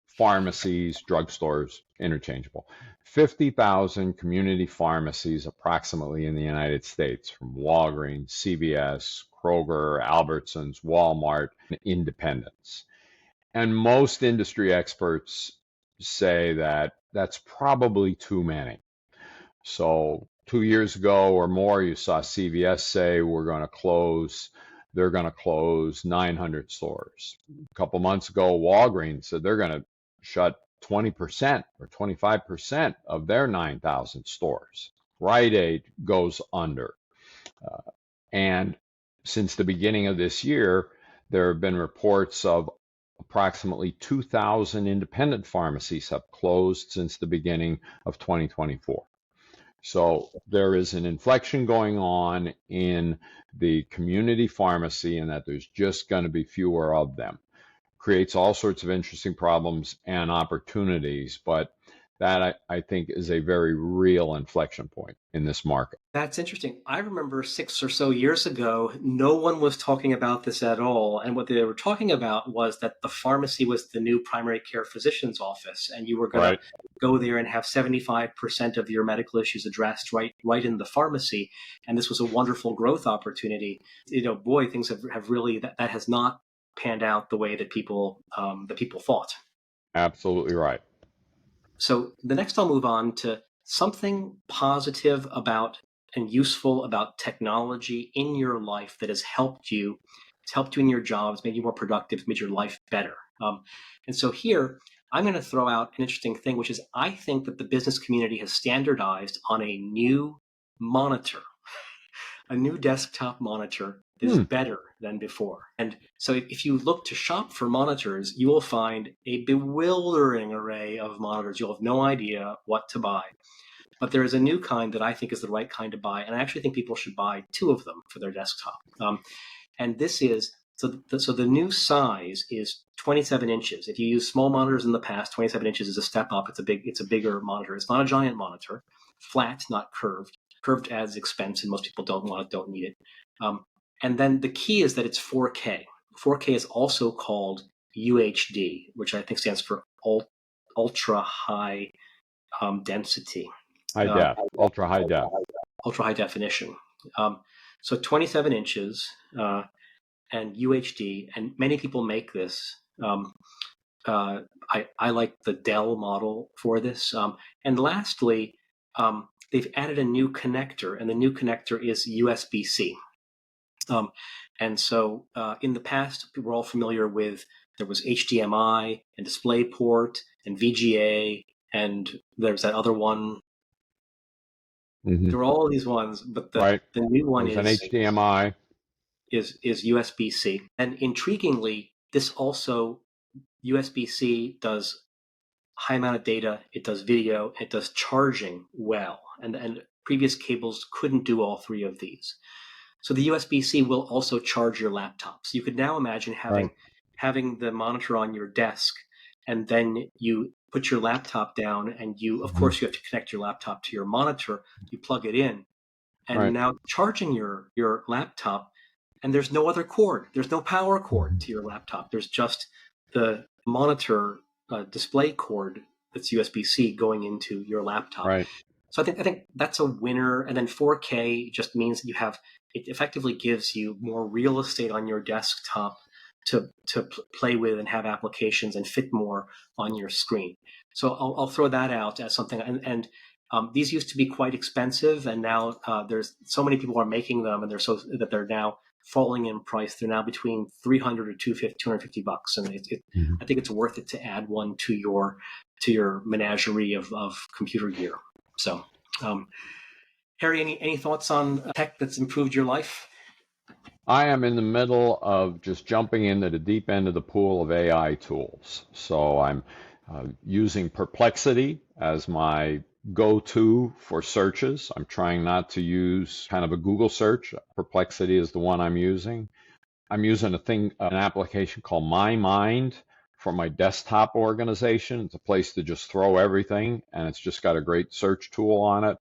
pharmacies, drugstores, interchangeable. 50,000 community pharmacies approximately in the United States, from Walgreens, CVS, Kroger, Albertsons, Walmart, independents. And most industry experts say that that's probably too many. So 2 years ago or more, you saw CVS say they're going to close 900 stores. A couple months ago, Walgreens said they're going to shut 20% or 25% of their 9,000 stores. Rite Aid goes under. And since the beginning of this year, there have been reports of approximately 2,000 independent pharmacies have closed since the beginning of 2024. So there is an inflection going on in the community pharmacy, and that there's just going to be fewer of them. Creates all sorts of interesting problems and opportunities, but that I think is a very real inflection point in this market. That's interesting. I remember 6 or so years ago, no one was talking about this at all. And what they were talking about was that the pharmacy was the new primary care physician's office, and you were going to go there and have 75% of your medical issues addressed right in the pharmacy. And this was a wonderful growth opportunity. Boy, things have really, that has not panned out the way that people thought. Absolutely right. So the next I'll move on to something positive about and useful about technology in your life that has helped you. It's helped you in your jobs, made you more productive, made your life better. And so here, I'm going to throw out an interesting thing, which is I think that the business community has standardized on a new monitor, a new desktop monitor that is better than before. And so if you look to shop for monitors, you will find a bewildering array of monitors. You'll have no idea what to buy. But there is a new kind that I think is the right kind to buy. And I actually think people should buy 2 of them for their desktop. And this is, so the new size is 27 inches. If you use small monitors in the past, 27 inches is a step up. It's a bigger monitor. It's not a giant monitor, flat, not curved. Curved adds expense, and most people don't need it. And then the key is that it's 4K. 4K is also called UHD, which I think stands for ultra high density. Ultra high def. Ultra high definition. So 27 inches and UHD, and many people make this. I like the Dell model for this. And lastly, they've added a new connector, and the new connector is USB-C. And so in the past, we were all familiar with, there was HDMI and DisplayPort and VGA, and there's that other one. There were all these ones, but the new one is an HDMI. Is USB-C. And intriguingly, this also, USB-C does high amount of data, it does video, it does charging well. And previous cables couldn't do all 3 of these. So the USB-C will also charge your laptop. So you could now imagine having the monitor on your desk, and then you put your laptop down, and of course, you have to connect your laptop to your monitor. You plug it in, and now charging your laptop, and there's no other cord. There's no power cord to your laptop. There's just the monitor display cord that's USB-C going into your laptop. Right. So I think that's a winner. And then 4K just means that it effectively gives you more real estate on your desktop to play with and have applications and fit more on your screen. So I'll throw that out as something. And these used to be quite expensive, and now there's so many people are making them, and they're now falling in price. They're now between $300 or $250 bucks, and I think it's worth it to add one to your menagerie of computer gear. So, Harry, any thoughts on tech that's improved your life? I am in the middle of just jumping into the deep end of the pool of AI tools. So I'm using Perplexity as my go-to for searches. I'm trying not to use kind of a Google search. Perplexity is the one I'm using. I'm using an application called My Mind for my desktop organization. It's a place to just throw everything, and it's just got a great search tool on it.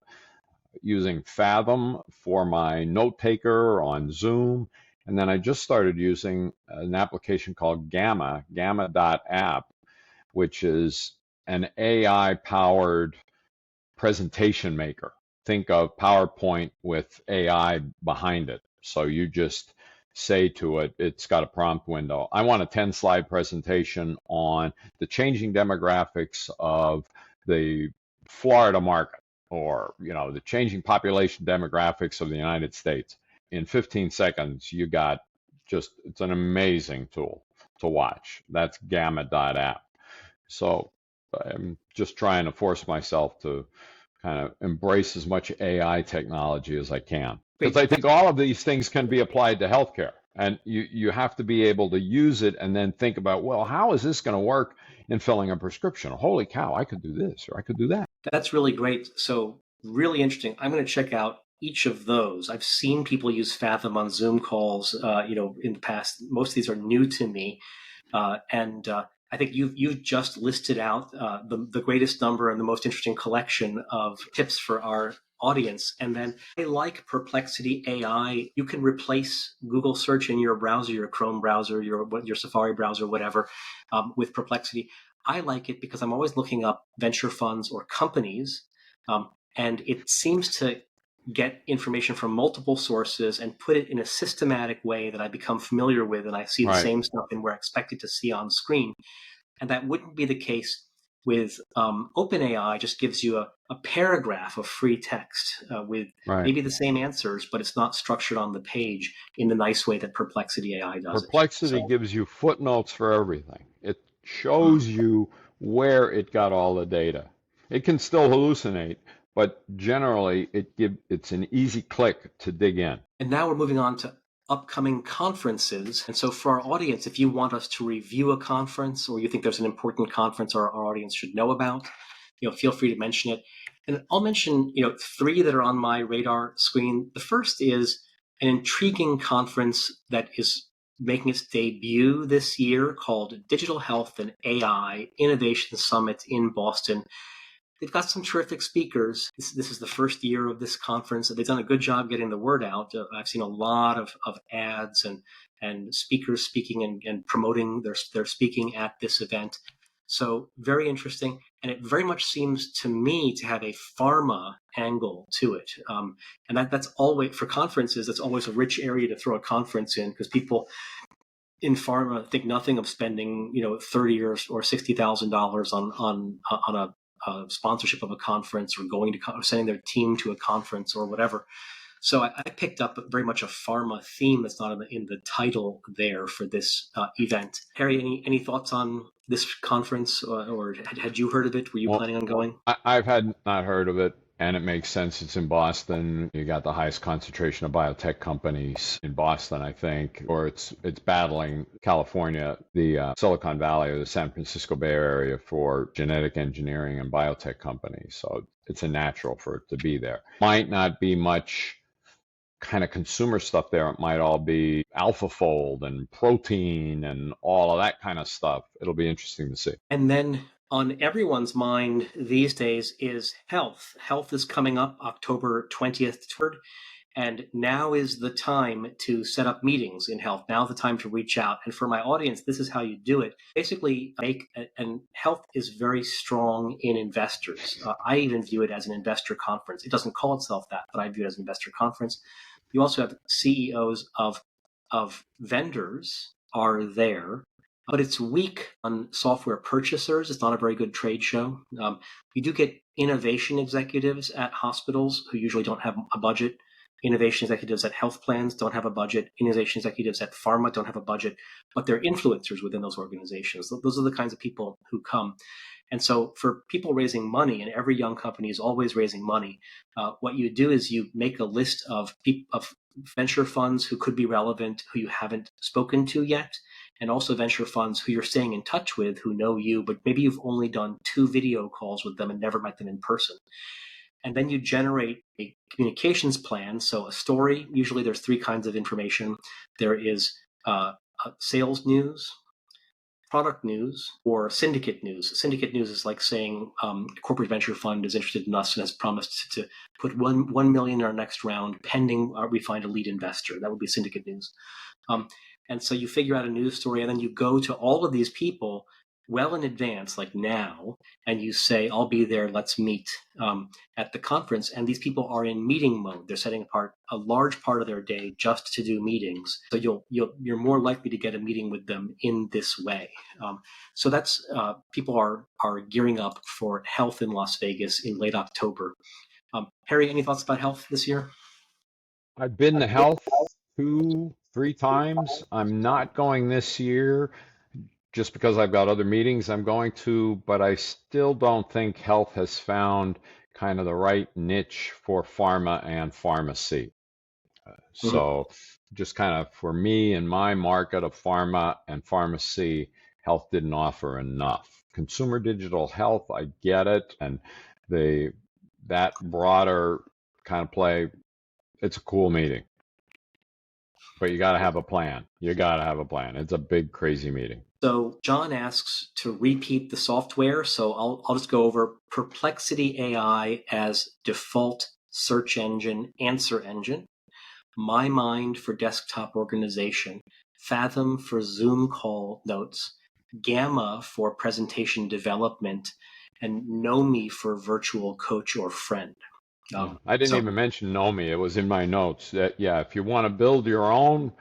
Using Fathom for my note taker on Zoom. And then I just started using an application called Gamma.app, which is an AI-powered presentation maker. Think of PowerPoint with AI behind it. So you just say to it, it's got a prompt window. I want a 10-slide presentation on the changing demographics of the Florida market, or the changing population demographics of the United States. In 15 seconds, you got it's an amazing tool to watch. That's gamma.app. So I'm just trying to force myself to kind of embrace as much AI technology as I can. Because I think all of these things can be applied to healthcare. And you have to be able to use it and then think about, well, how is this going to work in filling a prescription? Holy cow, I could do this or I could do that. That's really great. So really interesting. I'm going to check out each of those. I've seen people use Fathom on Zoom calls, in the past. Most of these are new to me. And I think you've just listed out the greatest number and the most interesting collection of tips for our audience. And then I like Perplexity AI. You can replace Google search in your browser, your Chrome browser, your Safari browser, whatever, with Perplexity. I like it because I'm always looking up venture funds or companies, and it seems to get information from multiple sources and put it in a systematic way that I become familiar with, and I see the same stuff in where I expected to see on screen. And that wouldn't be the case with OpenAI. Just gives you a paragraph of free text with maybe the same answers, but it's not structured on the page in the nice way that Perplexity AI does. Perplexity gives you footnotes for everything. It shows you where it got all the data. It can still hallucinate, but generally it's an easy click to dig in. And now we're moving on to upcoming conferences. And so for our audience, if you want us to review a conference or you think there's an important conference our audience should know about, feel free to mention it. And I'll mention, 3 that are on my radar screen. The first is an intriguing conference that is making its debut this year called Digital Health and AI Innovation Summit in Boston. They've got some terrific speakers. This is the first year of this conference. They've done a good job getting the word out. I've seen a lot of ads and speakers speaking and promoting their speaking at this event. So very interesting. And it very much seems to me to have a pharma angle to it. And that's always, for conferences, that's always a rich area to throw a conference in, because people in pharma think nothing of spending, $30,000 or $60,000 on a sponsorship of a conference, or going to sending their team to a conference or whatever. So I picked up very much a pharma theme that's not in the title there for this event. Harry, any thoughts on this conference, or had you heard of it? Were you planning on going? I've not heard of it, and it makes sense. It's in Boston. You got the highest concentration of biotech companies in Boston, I think, or it's battling California, the Silicon Valley or the San Francisco Bay Area for genetic engineering and biotech companies. So it's a natural for it to be there. Might not be much kind of consumer stuff there. It might all be AlphaFold and protein and all of that kind of stuff. It'll be interesting to see. And then on everyone's mind these days is health. Health is coming up October 20th, and now is the time to set up meetings in health. Now's the time to reach out. And for my audience, this is how you do it. Basically, and health is very strong in investors. I even view it as an investor conference. It doesn't call itself that, but I view it as an investor conference. You also have CEOs of vendors are there, but it's weak on software purchasers. It's not a very good trade show. You do get innovation executives at hospitals who usually don't have a budget. Innovation executives at health plans don't have a budget. Innovation executives at pharma don't have a budget, but they're influencers within those organizations. Those are the kinds of people who come. And so for people raising money, and every young company is always raising money, what you do is you make a list of venture funds who could be relevant, who you haven't spoken to yet, and also venture funds who you're staying in touch with, who know you, but maybe you've only done 2 video calls with them and never met them in person. And then you generate a communications plan. So a story, usually there's 3 kinds of information. There is sales news, product news, or syndicate news. Syndicate news is like saying a corporate venture fund is interested in us and has promised to put $1 million in our next round pending we find a lead investor. That would be syndicate news. And so you figure out a news story, and then you go to all of these people well in advance, like now, and you say, I'll be there, let's meet at the conference. And these people are in meeting mode. They're setting apart a large part of their day just to do meetings. So you're more likely to get a meeting with them in this way. So that's people are gearing up for health in Las Vegas in late October. Harry, any thoughts about health this year? I've been to health 2, 3 times. I'm not going this year just because I've got other meetings I'm going to, but I still don't think health has found kind of the right niche for pharma and pharmacy. Mhm. So just kind of for me and my market of pharma and pharmacy, health didn't offer enough. Consumer digital health, I get it, and the that broader kind of play, it's a cool meeting. But you got to have a plan. You got to have a plan. It's a big, crazy meeting. So John asks to repeat the software. So I'll just go over Perplexity AI as default search engine, answer engine, My Mind for desktop organization, Fathom for Zoom call notes, Gamma for presentation development, and Nomi for virtual coach or friend. Yeah, I didn't So even mention Nomi. It was in my notes that, yeah, if you want to build your own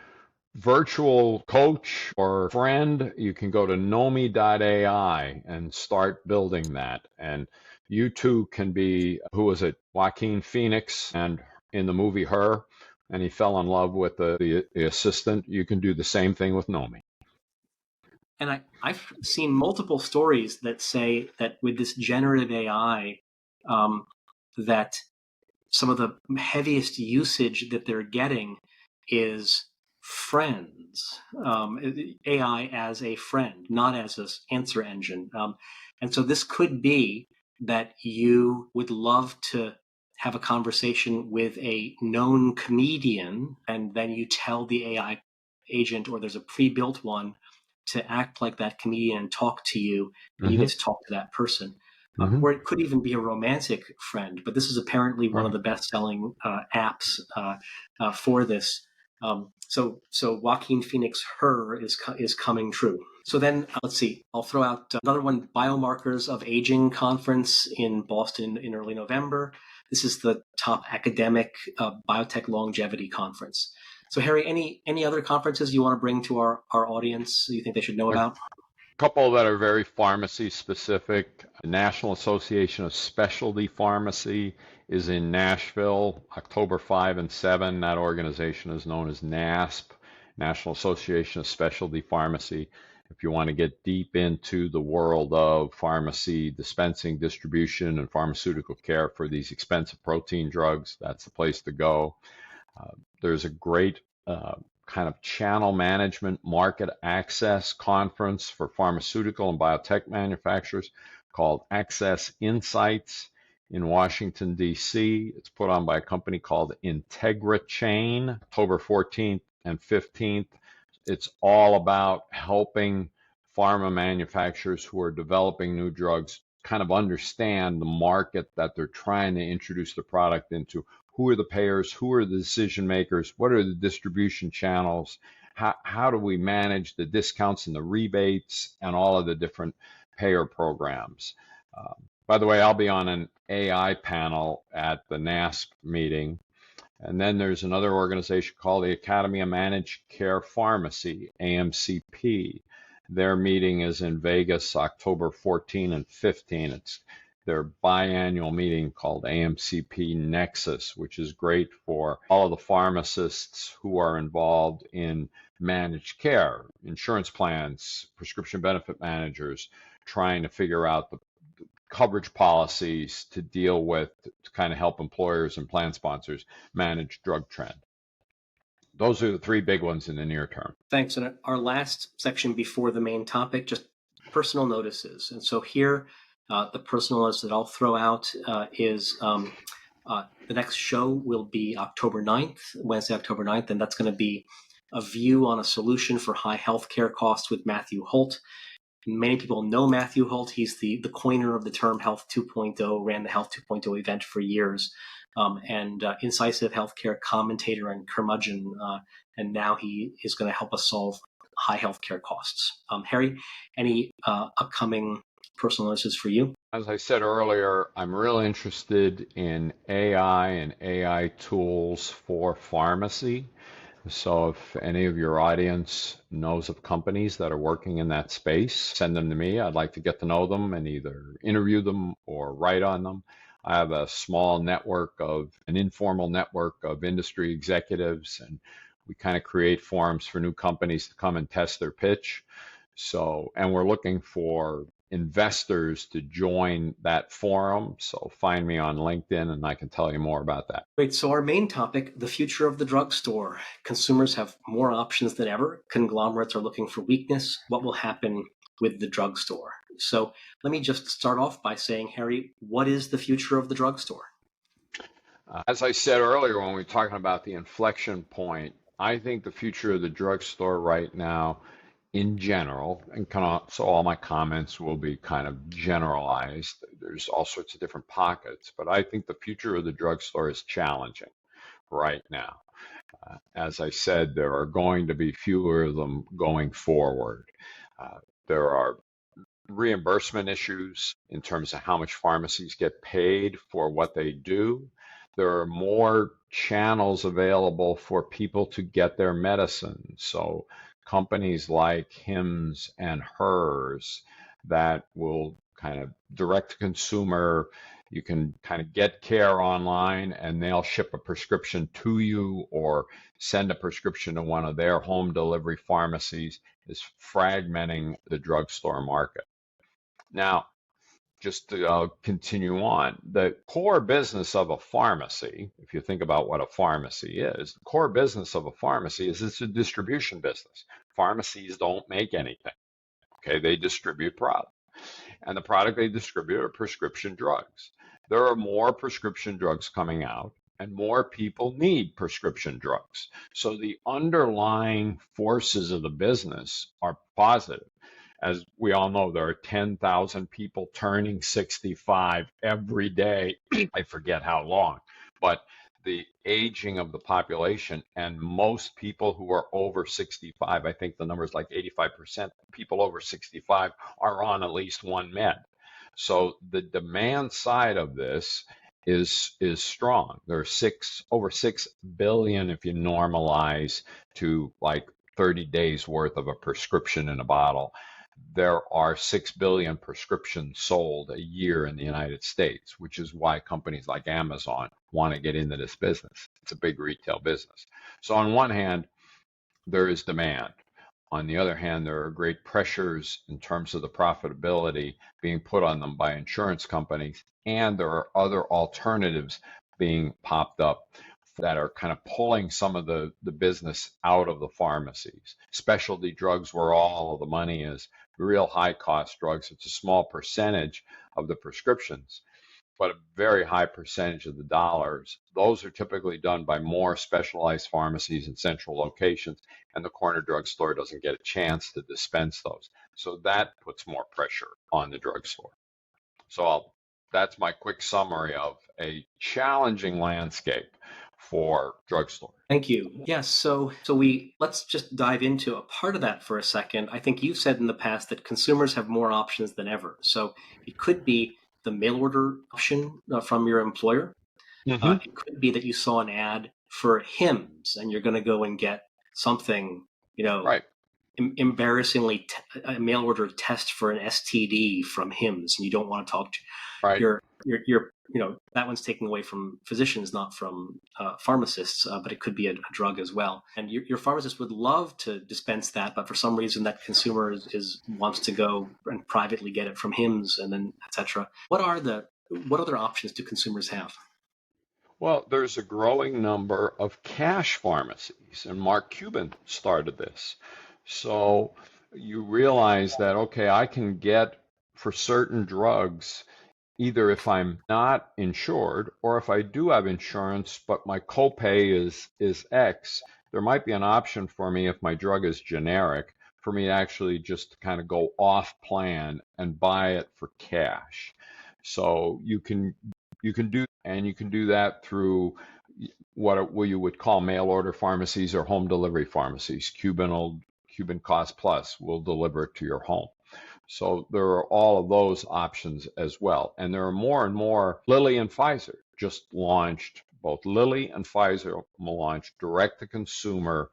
virtual coach or friend, you can go to nomi.ai and start building that. And you too can be, who was it? Joaquin Phoenix, and in the movie Her, and he fell in love with the assistant. You can do the same thing with Nomi. And I've seen multiple stories that say that with this generative AI, that some of the heaviest usage that they're getting is friends, AI as a friend, not as an answer engine. And so this could be that you would love to have a conversation with a known comedian, and then you tell the AI agent, or there's a pre-built one, to act like that comedian and talk to you, and you Hmm. get to talk to that person. Hmm. Or it could even be a romantic friend, but this is apparently one of Right. the best-selling apps for this. So Joaquin Phoenix Her is coming true. So then let's see. I'll throw out another one: Biomarkers of Aging conference in Boston in early November. This is the top academic biotech longevity conference. So Harry, any other conferences you want to bring to our audience you think they should know A about? couple that are very pharmacy specific. National Association of Specialty Pharmacy is in Nashville, October 5 and 7. That organization is known as NASP, National Association of Specialty Pharmacy. If you want to get deep into the world of pharmacy dispensing, distribution, and pharmaceutical care for these expensive protein drugs, that's the place to go. Uh, there's a great kind of channel management market access conference for pharmaceutical and biotech manufacturers called Access Insights in Washington, D.C. It's put on by a company called Integra Chain, October 14th and 15th. It's all about helping pharma manufacturers who are developing new drugs kind of understand the market that they're trying to introduce the product into. Who are the payers? Who are the decision makers? What are the distribution channels? How do we manage the discounts and the rebates and all of the different payer programs? By the way, I'll be on an AI panel at the NASP meeting. And then there's another organization called the Academy of Managed Care Pharmacy, AMCP. Their meeting is in Vegas, October 14 and 15. It's their biannual meeting called AMCP Nexus, which is great for all of the pharmacists who are involved in managed care, insurance plans, prescription benefit managers, trying to figure out the coverage policies to deal with, to kind of help employers and plan sponsors manage drug trend. Those are the three big ones in the near term. Thanks. And our last section before the main topic, just personal notices. And so here, the personal notice that I'll throw out is the next show will be October 9th, Wednesday, October 9th, and that's going to be a view on a solution for high healthcare costs with Matthew Holt. Many people know Matthew Holt. He's the coiner of the term Health 2.0, ran the Health 2.0 event for years, and incisive healthcare commentator and curmudgeon. And now he is going to help us solve high healthcare costs. Harry, any upcoming personal notices for you? As I said earlier, I'm really interested in AI and AI tools for pharmacy. So if any of your audience knows of companies that are working in that space, send them to me. I'd like to get to know them and either interview them or write on them. I have a small network an informal network of industry executives, and we kind of create forums for new companies to come and test their pitch. So, and we're looking for investors to join that forum. So find me on LinkedIn and I can tell you more about that. Great. So our main topic, the future of the drugstore. Consumers have more options than ever. Conglomerates are looking for weakness. What will happen with the drugstore? So let me just start off by saying, Harry, what is the future of the drugstore? As I said earlier when we were talking about the inflection point, I think the future of the drugstore right now in general, and so all my comments will be kind of generalized. There's all sorts of different pockets, but I think the future of the drugstore is challenging right now. As I said, there are going to be fewer of them going forward. There are reimbursement issues in terms of how much pharmacies get paid for what they do. There are more channels available for people to get their medicine. So companies like Hims and Hers that will kind of direct to consumer, you can kind of get care online and they'll ship a prescription to you or send a prescription to one of their home delivery pharmacies, is fragmenting the drugstore market. Now, just to continue on, the core business of a pharmacy, if you think about what a pharmacy is, the core business of a pharmacy is it's a distribution business. Pharmacies don't make anything. Okay, they distribute product. And the product they distribute are prescription drugs. There are more prescription drugs coming out, and more people need prescription drugs. So the underlying forces of the business are positive. As we all know, there are 10,000 people turning 65 every day. I forget how long, but the aging of the population and most people who are over 65, I think the number is like 85% people over 65 are on at least one med. So the demand side of this is strong. There's over 6 billion if you normalize to like 30 days worth of a prescription in a bottle. There are 6 billion prescriptions sold a year in the United States, which is why companies like Amazon want to get into this business. It's a big retail business. So on one hand, there is demand. On the other hand, there are great pressures in terms of the profitability being put on them by insurance companies, and there are other alternatives being popped up that are kind of pulling some of the business out of the pharmacies. Specialty drugs, where all of the money is, real high cost drugs, it's a small percentage of the prescriptions, but a very high percentage of the dollars. Those are typically done by more specialized pharmacies in central locations, and the corner drugstore doesn't get a chance to dispense those. So that puts more pressure on the drugstore. So that's my quick summary of a challenging landscape for drugstore. Thank you. Yes. So let's just dive into a part of that for a second. I think you've said in the past that consumers have more options than ever. So it could be the mail order option from your employer. It could be that you saw an ad for Hims and you're going to go and get something, Right. Embarrassingly a mail order test for an STD from Hims, and you don't want to talk to Right. your that one's taken away from physicians, not from pharmacists, but it could be a drug as well. And your pharmacist would love to dispense that, but for some reason that consumer wants to go and privately get it from Hims, and then etc. What other options do consumers have? Well, there's a growing number of cash pharmacies, and Mark Cuban started this. So you realize that, okay, I can get for certain drugs, either if I'm not insured or if I do have insurance, but my copay is X, there might be an option for me if my drug is generic for me to actually just kind of go off plan and buy it for cash. So you can do that through what you would call mail order pharmacies or home delivery pharmacies. Cuban Cost Plus, we'll deliver it to your home. So there are all of those options as well. And there are more and more. Lilly and Pfizer just launched, both Lilly and Pfizer launched direct to consumer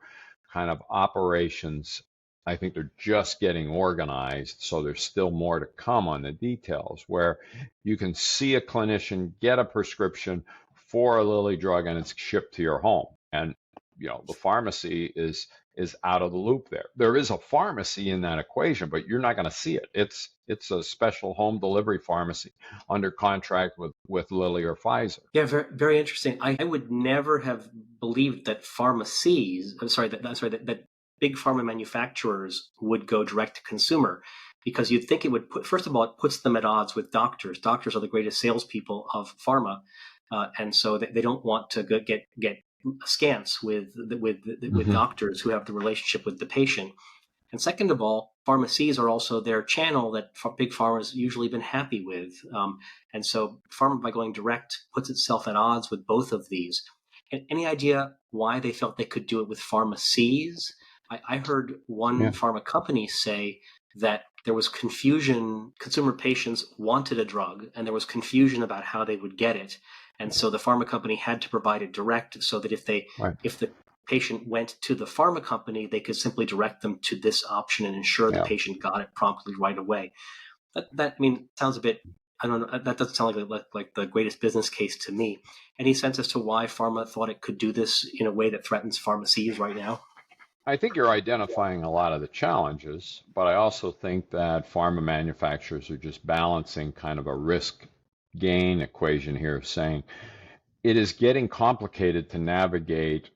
kind of operations. I think they're just getting organized, so there's still more to come on the details, where you can see a clinician get a prescription for a Lilly drug and it's shipped to your home. And the pharmacy is out of the loop there. There is a pharmacy in that equation, but you're not going to see it. It's a special home delivery pharmacy under contract with Lilly or Pfizer. Yeah, very, very interesting. I would never have believed that that big pharma manufacturers would go direct to consumer, because you'd think it would first of all, it puts them at odds with doctors. Doctors are the greatest salespeople of pharma, and so they don't want to get askance with doctors who have the relationship with the patient. And second of all, pharmacies are also their channel that big pharma has usually been happy with. And so pharma, by going direct, puts itself at odds with both of these. Any idea why they felt they could do it with pharmacies? I heard one pharma company say that there was confusion. Consumer patients wanted a drug, and there was confusion about how they would get it. And so the pharma company had to provide it direct, so that if the patient went to the pharma company, they could simply direct them to this option and ensure the patient got it promptly right away. That sounds a bit, I don't know, that doesn't sound like the greatest business case to me. Any sense as to why pharma thought it could do this in a way that threatens pharmacies right now? I think you're identifying a lot of the challenges, but I also think that pharma manufacturers are just balancing kind of a risk gain equation here, saying it is getting complicated to navigate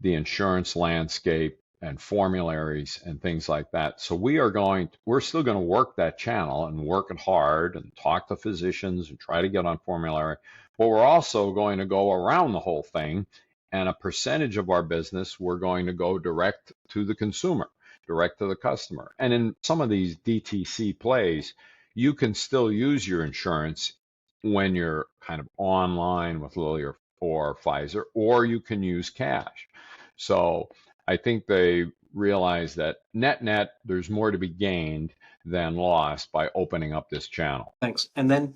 the insurance landscape and formularies and things like that. So we're still going to work that channel and work it hard and talk to physicians and try to get on formulary, but we're also going to go around the whole thing, and a percentage of our business we're going to go direct to the consumer, direct to the customer. And in some of these DTC plays, you can still use your insurance when you're kind of online with Lilly or Pfizer, or you can use cash. So I think they realize that net, there's more to be gained than lost by opening up this channel. Thanks. And then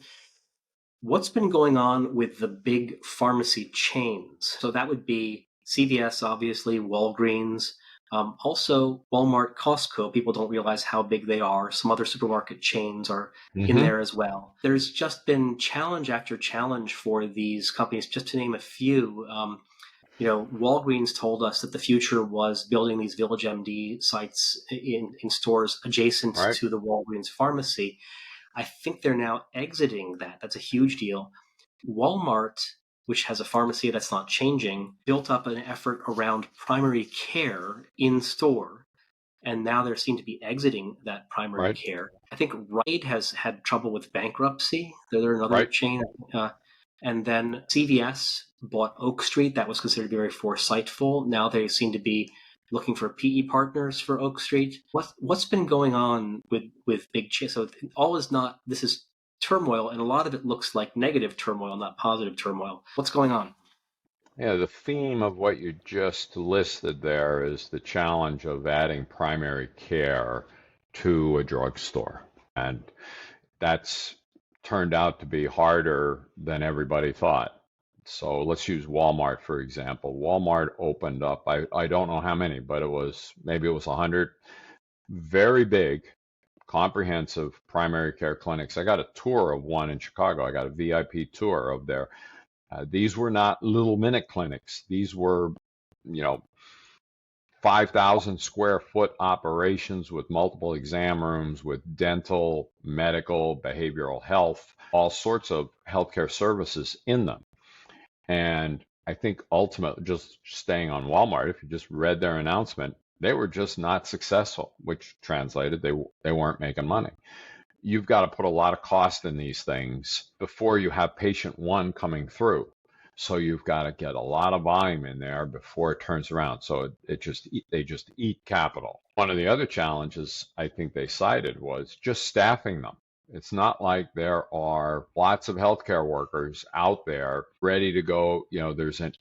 what's been going on with the big pharmacy chains? So that would be CVS, obviously, Walgreens, also Walmart, Costco. People don't realize how big they are. Some other supermarket chains are in there as well. There's just been challenge after challenge for these companies. Just to name a few, Walgreens told us that the future was building these Village MD sites in stores adjacent to the Walgreens pharmacy. I think they're now exiting that. That's a huge deal. Walmart, which has a pharmacy that's not changing, built up an effort around primary care in store. And now they seem to be exiting that primary care. I think Rite Aid has had trouble with bankruptcy. They're another chain. And then CVS bought Oak Street. That was considered to be very foresightful. Now they seem to be looking for PE partners for Oak Street. What's been going on with big chains? So this is turmoil, and a lot of it looks like negative turmoil, not positive turmoil. What's going on? Yeah, the theme of what you just listed there is the challenge of adding primary care to a drugstore. And that's turned out to be harder than everybody thought. So let's use Walmart, for example. Walmart opened up, I don't know how many, but maybe it was 100 very big, comprehensive primary care clinics. I got a tour of one in Chicago. I got a VIP tour of their, these were not little minute clinics. These were, 5,000 square foot operations with multiple exam rooms, with dental, medical, behavioral health, all sorts of healthcare services in them. And I think ultimately, just staying on Walmart, if you just read their announcement, they were just not successful, which translated they weren't making money. You've got to put a lot of cost in these things before you have patient one coming through. So you've got to get a lot of volume in there before it turns around. So they just eat capital. One of the other challenges I think they cited was just staffing them. It's not like there are lots of healthcare workers out there ready to go. There's an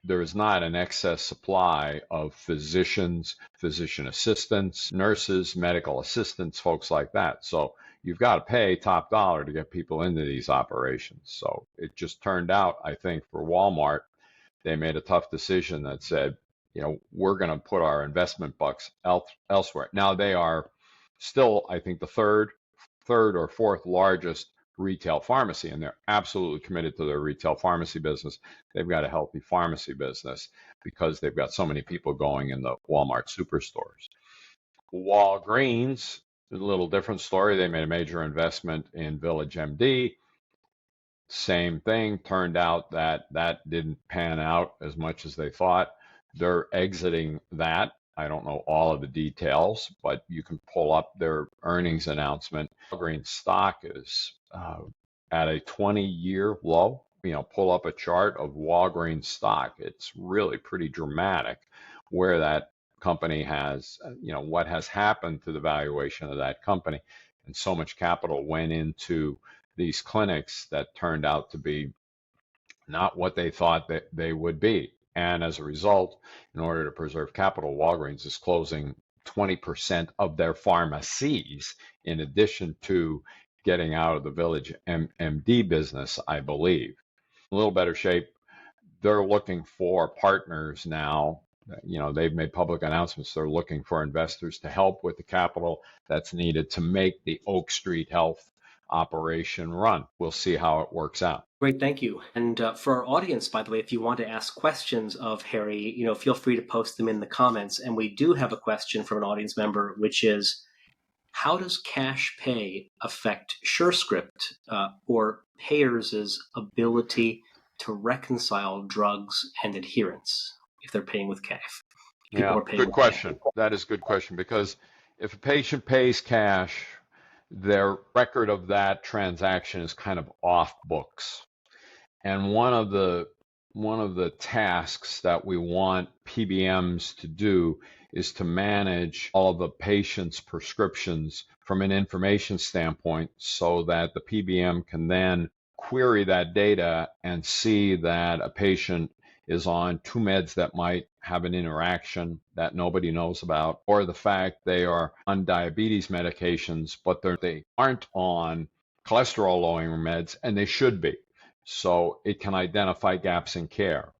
there is not an excess supply of physicians, physician assistants, nurses, medical assistants, folks like that. So you've got to pay top dollar to get people into these operations. So it just turned out, I think, for Walmart, they made a tough decision that said, we're going to put our investment bucks elsewhere. Now they are still, I think, the third or fourth largest retail pharmacy, and they're absolutely committed to their retail pharmacy business. They've got a healthy pharmacy business because they've got so many people going in the Walmart superstores. Walgreens, a little different story. They made a major investment in Village MD. Same thing. Turned out that that didn't pan out as much as they thought. They're exiting that. I don't know all of the details, but you can pull up their earnings announcement. Walgreens stock is at a 20-year low. Pull up a chart of Walgreens stock. It's really pretty dramatic where that company has, what has happened to the valuation of that company. And so much capital went into these clinics that turned out to be not what they thought that they would be. And as a result, in order to preserve capital, Walgreens is closing 20% of their pharmacies in addition to getting out of the Village MD business, I believe. A little better shape. They're looking for partners now. They've made public announcements. They're looking for investors to help with the capital that's needed to make the Oak Street Health operation run. We'll see how it works out. Great, thank you. And for our audience, by the way, if you want to ask questions of Harry, feel free to post them in the comments. And we do have a question from an audience member, which is, how does cash pay affect SureScript or payers' ability to reconcile drugs and adherence if they're paying with cash? Yeah, good question. That is a good question, because if a patient pays cash, their record of that transaction is kind of off books. And one of the tasks that we want PBMs to do is to manage all of the patient's prescriptions from an information standpoint so that the PBM can then query that data and see that a patient is on two meds that might have an interaction that nobody knows about, or the fact they are on diabetes medications, but they aren't on cholesterol lowering meds, and they should be. So it can identify gaps in care.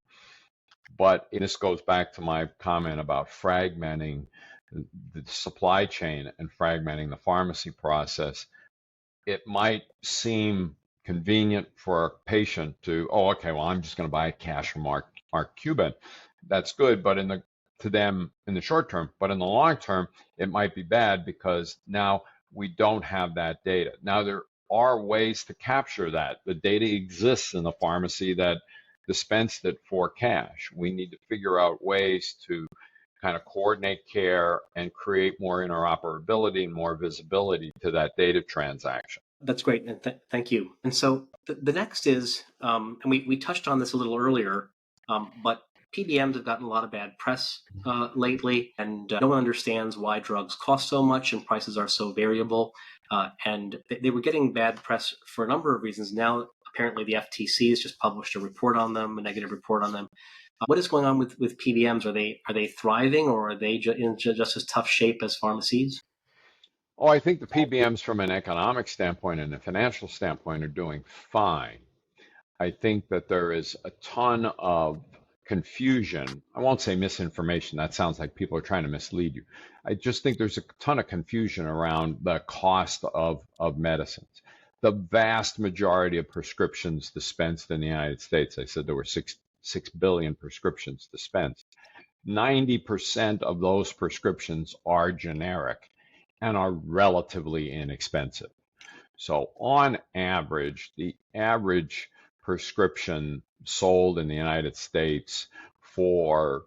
But this goes back to my comment about fragmenting the supply chain and fragmenting the pharmacy process. It might seem convenient for a patient to, I'm just going to buy cash from Mark Cuban. That's good, but to them in the short term. But in the long term, it might be bad because now we don't have that data. Now there are ways to capture that. The data exists in the pharmacy that dispensed it for cash. We need to figure out ways to kind of coordinate care and create more interoperability and more visibility to that data transaction. That's great, and thank you. And so the next is, and we touched on this a little earlier, but PBMs have gotten a lot of bad press lately, and no one understands why drugs cost so much and prices are so variable. And they were getting bad press for a number of reasons. Now, apparently, the FTC has just published a report on them, a negative report on them. What is going on with PBMs? Are they thriving, or are they in just as tough shape as pharmacies? Oh, I think the PBMs from an economic standpoint and a financial standpoint are doing fine. I think that there is a ton of confusion. I won't say misinformation. That sounds like people are trying to mislead you. I just think there's a ton of confusion around the cost of medicines. The vast majority of prescriptions dispensed in the United States, I said there were 6 billion prescriptions dispensed. 90% of those prescriptions are generic and are relatively inexpensive. So on average, the average prescription sold in the United States for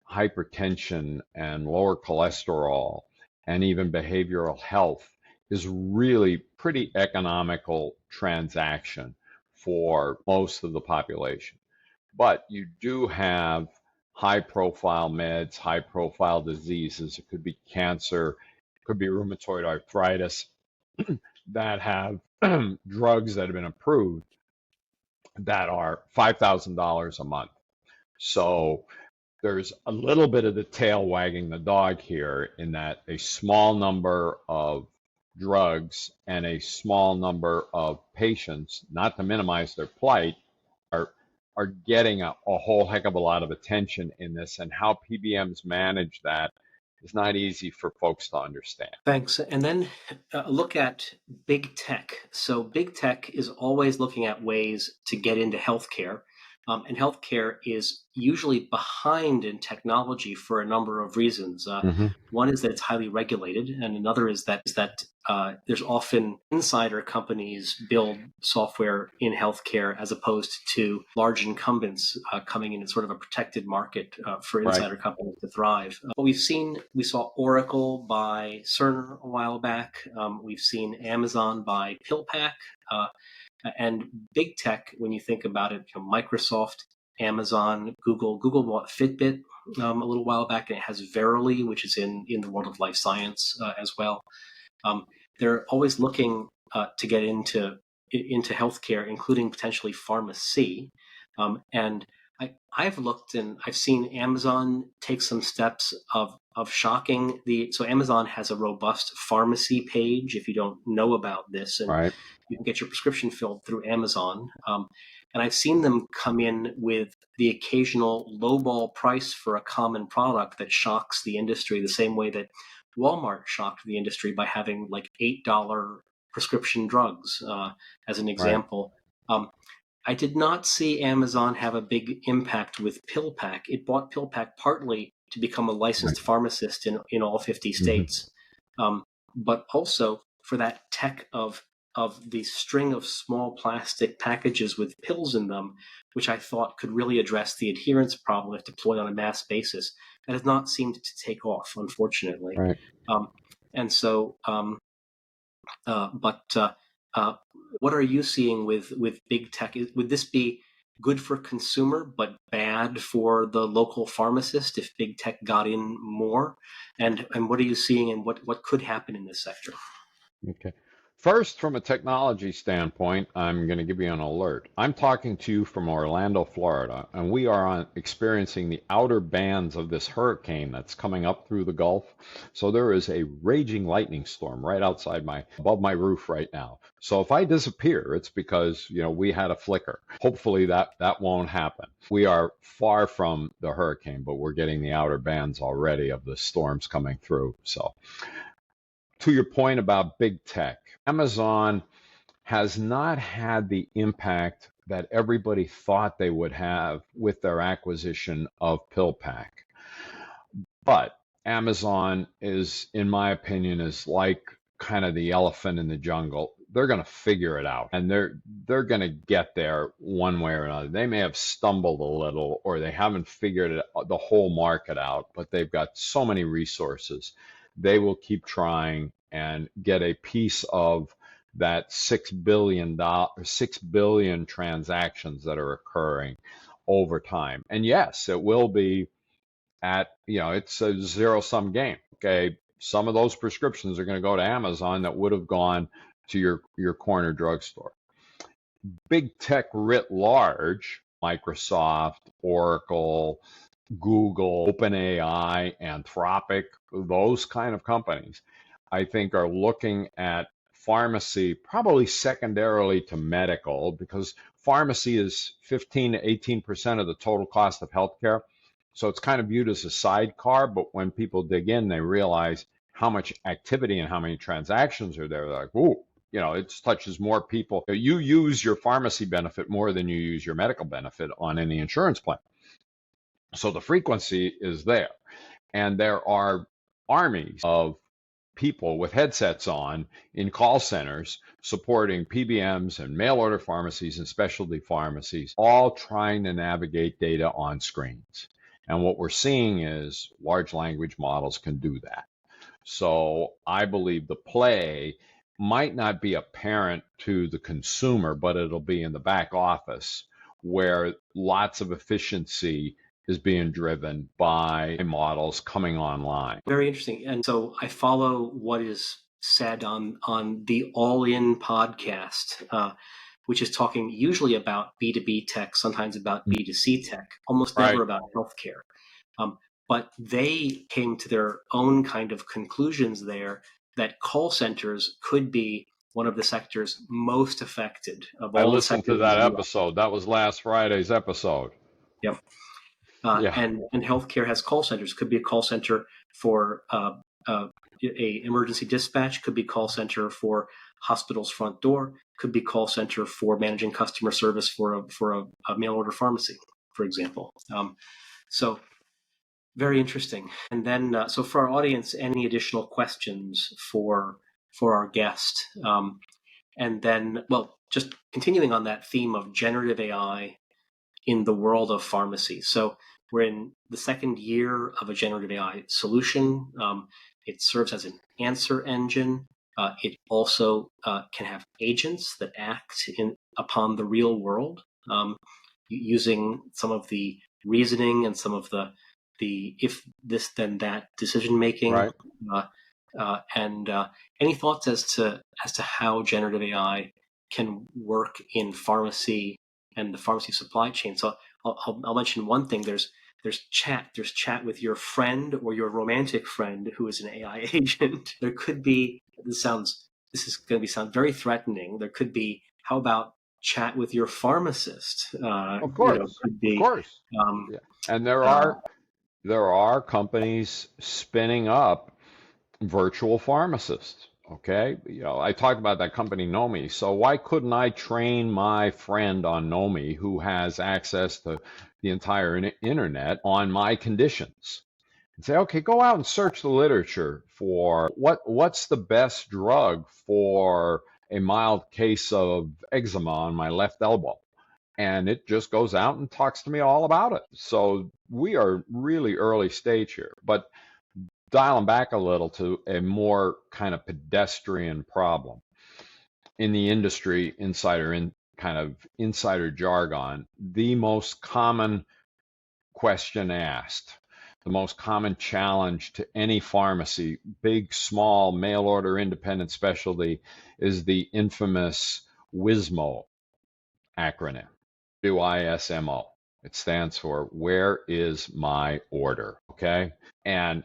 hypertension and lower cholesterol and even behavioral health is really pretty economical transaction for most of the population. But you do have high profile meds, high profile diseases. It could be cancer, it could be rheumatoid arthritis that have drugs that have been approved that are $5,000 a month. So there's a little bit of the tail wagging the dog here in that a small number of drugs and a small number of patients, not to minimize their plight, are are getting a whole heck of a lot of attention in this, and how PBMs manage that is not easy for folks to understand. Thanks. And then look at big tech. So big tech is always looking at ways to get into healthcare. And healthcare is usually behind in technology for a number of reasons. Mm-hmm. One is that it's highly regulated, and another is that there's often insider companies build software in healthcare as opposed to large incumbents coming in sort of a protected market for insider companies to thrive. But we saw Oracle buy Cerner a while back. We've seen Amazon buy PillPack. And big tech, when you think about it, Microsoft, Amazon, Google. Google bought Fitbit a little while back, and it has Verily, which is in the world of life science as well. They're always looking to get into healthcare, including potentially pharmacy. And I've looked and I've seen Amazon take some steps of shocking so Amazon has a robust pharmacy page if you don't know about this, and Right. you can get your prescription filled through Amazon. And I've seen them come in with the occasional lowball price for a common product that shocks the industry the same way that Walmart shocked the industry by having like $8 prescription drugs, as an example. Right. I did not see Amazon have a big impact with PillPack. It bought PillPack partly to become a licensed pharmacist in all 50 states, but also for that tech of the string of small plastic packages with pills in them, which I thought could really address the adherence problem if deployed on a mass basis. That has not seemed to take off, unfortunately. Right. And so, what are you seeing with big tech? Would this be good for consumer but bad for the local pharmacist if big tech got in more? And what are you seeing, and what could happen in this sector? Okay. First, from a technology standpoint, I'm going to give you an alert. I'm talking to you from Orlando, Florida, and we are experiencing the outer bands of this hurricane that's coming up through the Gulf. So there is a raging lightning storm right above my roof right now. So if I disappear, it's because, we had a flicker. Hopefully that won't happen. We are far from the hurricane, but we're getting the outer bands already of the storms coming through. So to your point about big tech, Amazon has not had the impact that everybody thought they would have with their acquisition of PillPack. But Amazon is, in my opinion, is like kind of the elephant in the jungle. They're going to figure it out, and they're going to get there one way or another. They may have stumbled a little, or they haven't figured the whole market out, but they've got so many resources. They will keep trying and get a piece of that $6 billion transactions that are occurring over time. And yes, it will be it's a zero-sum game. Okay, some of those prescriptions are going to go to Amazon that would have gone to your corner drugstore. Big tech writ large, Microsoft, Oracle, Google, OpenAI, Anthropic, those kind of companies, I think are looking at pharmacy probably secondarily to medical, because pharmacy is 15 to 18% of the total cost of healthcare. So it's kind of viewed as a sidecar, but when people dig in, they realize how much activity and how many transactions are there. They're like, ooh, it touches more people. You use your pharmacy benefit more than you use your medical benefit on any insurance plan. So the frequency is there. And there are armies of people with headsets on in call centers supporting PBMs and mail order pharmacies and specialty pharmacies, all trying to navigate data on screens. And what we're seeing is large language models can do that. So I believe the play might not be apparent to the consumer, but it'll be in the back office where lots of efficiency is being driven by models coming online. Very interesting. And so I follow what is said on the All In podcast. which is talking usually about B2B tech, sometimes about B2C tech, almost Right. never about healthcare. But they came to their own kind of conclusions there that call centers could be one of the sectors most affected of I all the listened to sectors in that the US. episode. That was last Friday's episode. Yep. Yeah. And healthcare has call centers. Could be a call center for a emergency dispatch. Could be call center for hospital's front door. Could be call center for managing customer service for a mail order pharmacy, for example. So very interesting. And then, so for our audience, any additional questions for our guest? And then, well, just continuing on that theme of generative AI in the world of pharmacy. So we're in the second year of a generative AI solution. It serves as an answer engine. It also can have agents that act upon the real world, using some of the reasoning and some of the if this then that decision making. Right. And any thoughts as to how generative AI can work in pharmacy and the pharmacy supply chain? So I'll mention one thing. There's chat with your friend or your romantic friend who is an AI agent. There could be, this is going to sound very threatening. There could be, how about chat with your pharmacist? Of course. Could be. Of course. Um, Yeah. And uh, there are companies spinning up virtual pharmacists. Okay, I talked about that company Nomi. So why couldn't I train my friend on Nomi, who has access to the entire internet, on my conditions? And say, okay, go out and search the literature for what's the best drug for a mild case of eczema on my left elbow. And it just goes out and talks to me all about it. So we are really early stage here. But dialing back a little to a more kind of pedestrian problem in the industry, kind of insider jargon, the most common question asked, the most common challenge to any pharmacy, big, small, mail order, independent, specialty, is the infamous WISMO acronym, WISMO. It stands for Where is my order? Okay. And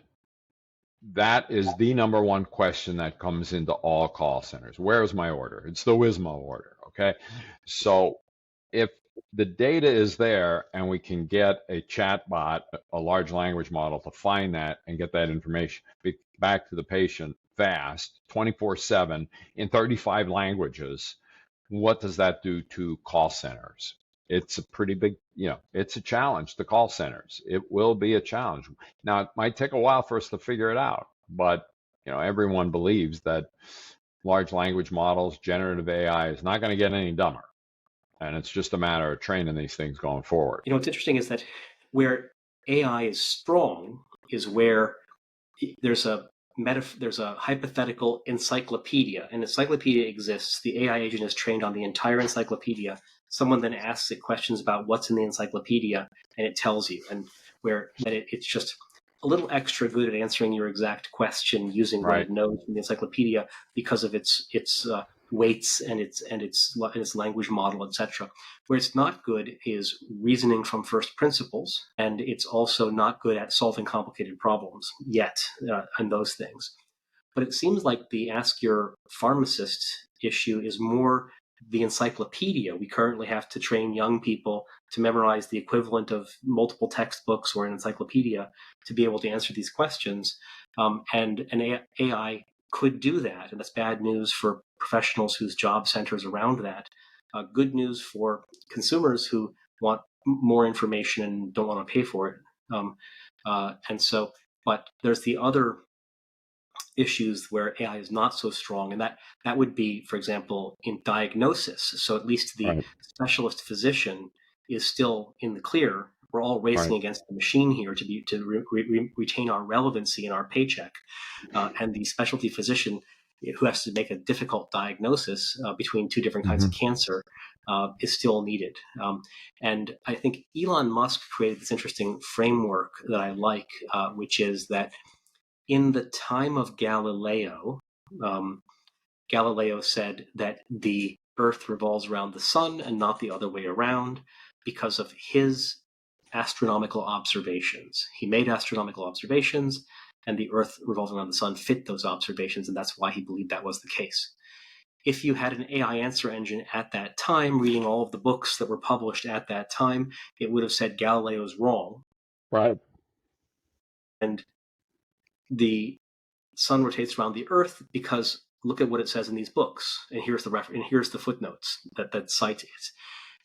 that is the number one question that comes into all call centers. Where is my order? It's the WISMO order. Okay. So if the data is there and we can get a chat bot, a large language model to find that and get that information back to the patient fast, 24/7 in 35 languages, what does that do to call centers? It's a pretty big, it's a challenge to call centers. It will be a challenge. Now, it might take a while for us to figure it out, but everyone believes that large language models, generative AI is not going to get any dumber. And it's just a matter of training these things going forward. what's interesting is that where AI is strong is where there's a hypothetical encyclopedia. An encyclopedia exists. The AI agent is trained on the entire encyclopedia. Someone then asks it questions about what's in the encyclopedia, and it tells you. And where that it's just a little extra good at answering your exact question using what it knows from the encyclopedia because of its weights and its language model, etc. Where it's not good is reasoning from first principles, and it's also not good at solving complicated problems yet, and those things. But it seems like the ask your pharmacist issue is more the encyclopedia. We currently have to train young people to memorize the equivalent of multiple textbooks or an encyclopedia to be able to answer these questions. And an AI could do that, and that's bad news for professionals whose job centers around that. Good news for consumers who want more information and don't want to pay for it. But there's the other issues where AI is not so strong, and that would be, for example, in diagnosis. So at least the specialist physician is still in the clear. We're all racing against the machine here to retain our relevancy in our paycheck, and the specialty physician who has to make a difficult diagnosis between two different kinds of cancer is still needed. And I think Elon Musk created this interesting framework that I like, which is that in the time of Galileo, Galileo said that the Earth revolves around the sun and not the other way around because of his astronomical observations. He made astronomical observations, and the Earth revolving around the sun fit those observations, and that's why he believed that was the case. If you had an AI answer engine at that time, reading all of the books that were published at that time, it would have said Galileo's wrong. Right. And the sun rotates around the Earth because look at what it says in these books, and here's the footnotes that cite it.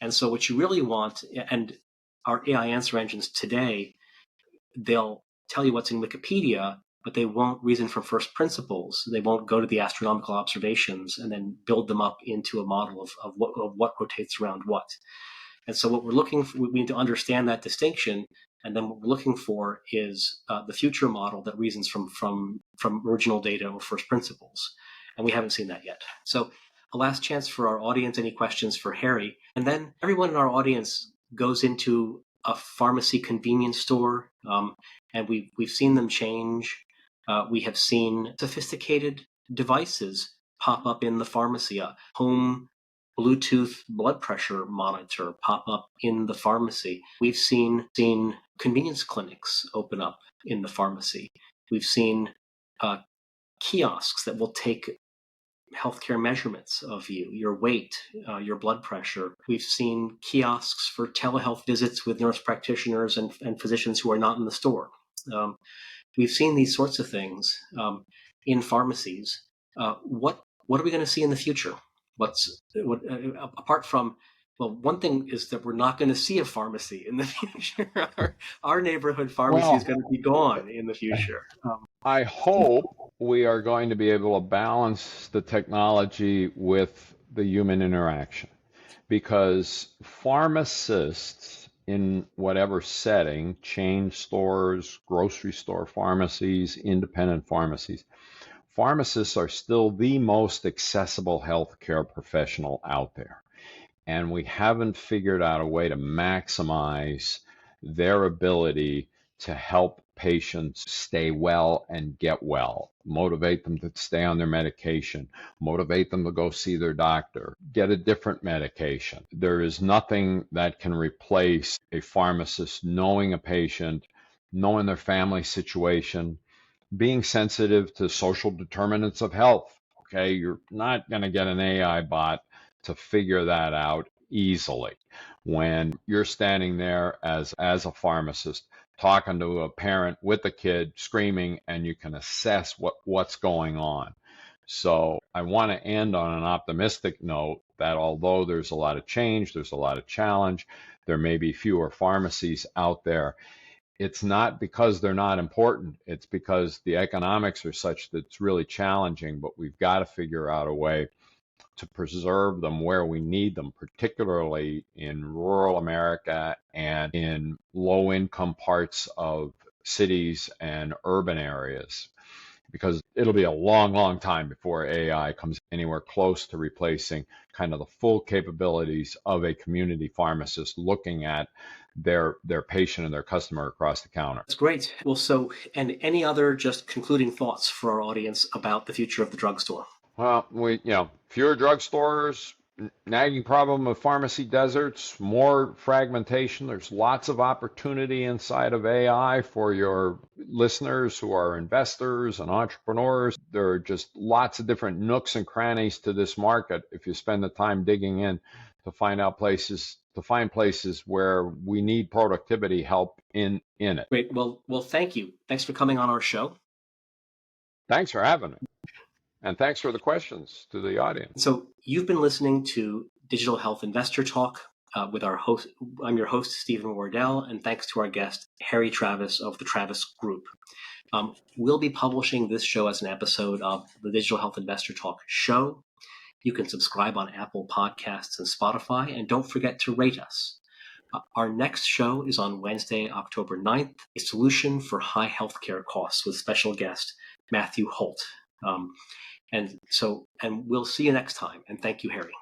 And so what you really want, and our AI answer engines today, they'll tell you what's in Wikipedia, but they won't reason from first principles. They won't go to the astronomical observations and then build them up into a model of what rotates around what. And so what we're looking for, we need to understand that distinction. And then what we're looking for is the future model that reasons from original data or first principles. And we haven't seen that yet. So a last chance for our audience, any questions for Harry? And then everyone in our audience goes into a pharmacy convenience store, and we've seen them change. We have seen sophisticated devices pop up in the pharmacy, a home Bluetooth blood pressure monitor pop up in the pharmacy. We've seen convenience clinics open up in the pharmacy. We've seen kiosks that will take healthcare measurements of you, your weight, your blood pressure. We've seen kiosks for telehealth visits with nurse practitioners and physicians who are not in the store. We've seen these sorts of things in pharmacies. What are we going to see in the future? Apart from, well, one thing is that we're not going to see a pharmacy in the future. Our neighborhood pharmacy is going to be gone in the future. I hope we are going to be able to balance the technology with the human interaction, because pharmacists in whatever setting, chain stores, grocery store pharmacies, independent pharmacies, pharmacists are still the most accessible healthcare professional out there. And we haven't figured out a way to maximize their ability to help patients stay well and get well, motivate them to stay on their medication, motivate them to go see their doctor, get a different medication. There is nothing that can replace a pharmacist knowing a patient, knowing their family situation, being sensitive to social determinants of health. Okay, you're not going to get an AI bot to figure that out easily. When you're standing there as a pharmacist talking to a parent with a kid screaming, and you can assess what's going on. So I want to end on an optimistic note that although there's a lot of change, there's a lot of challenge, there may be fewer pharmacies out there. It's not because they're not important. It's because the economics are such that it's really challenging, but we've got to figure out a way to preserve them where we need them, particularly in rural America and in low-income parts of cities and urban areas, because it'll be a long, long time before AI comes anywhere close to replacing kind of the full capabilities of a community pharmacist looking at their patient and their customer across the counter. That's great. Well, and any other just concluding thoughts for our audience about the future of the drugstore? Well, fewer drugstores, nagging problem of pharmacy deserts, more fragmentation. There's lots of opportunity inside of AI for your listeners who are investors and entrepreneurs. There are just lots of different nooks and crannies to this market if you spend the time digging in to find places where we need productivity help in it. Great. Well, thank you. Thanks for coming on our show. Thanks for having me. And thanks for the questions to the audience. So you've been listening to Digital Health Investor Talk with our host. I'm your host, Stephen Wardell, and thanks to our guest, Harry Travis of the Travis Group. We'll be publishing this show as an episode of the Digital Health Investor Talk show. You can subscribe on Apple Podcasts and Spotify, and don't forget to rate us. Our next show is on Wednesday, October 9th, A Solution for High Healthcare Costs with special guest Matthew Holt. And we'll see you next time. And thank you, Harry.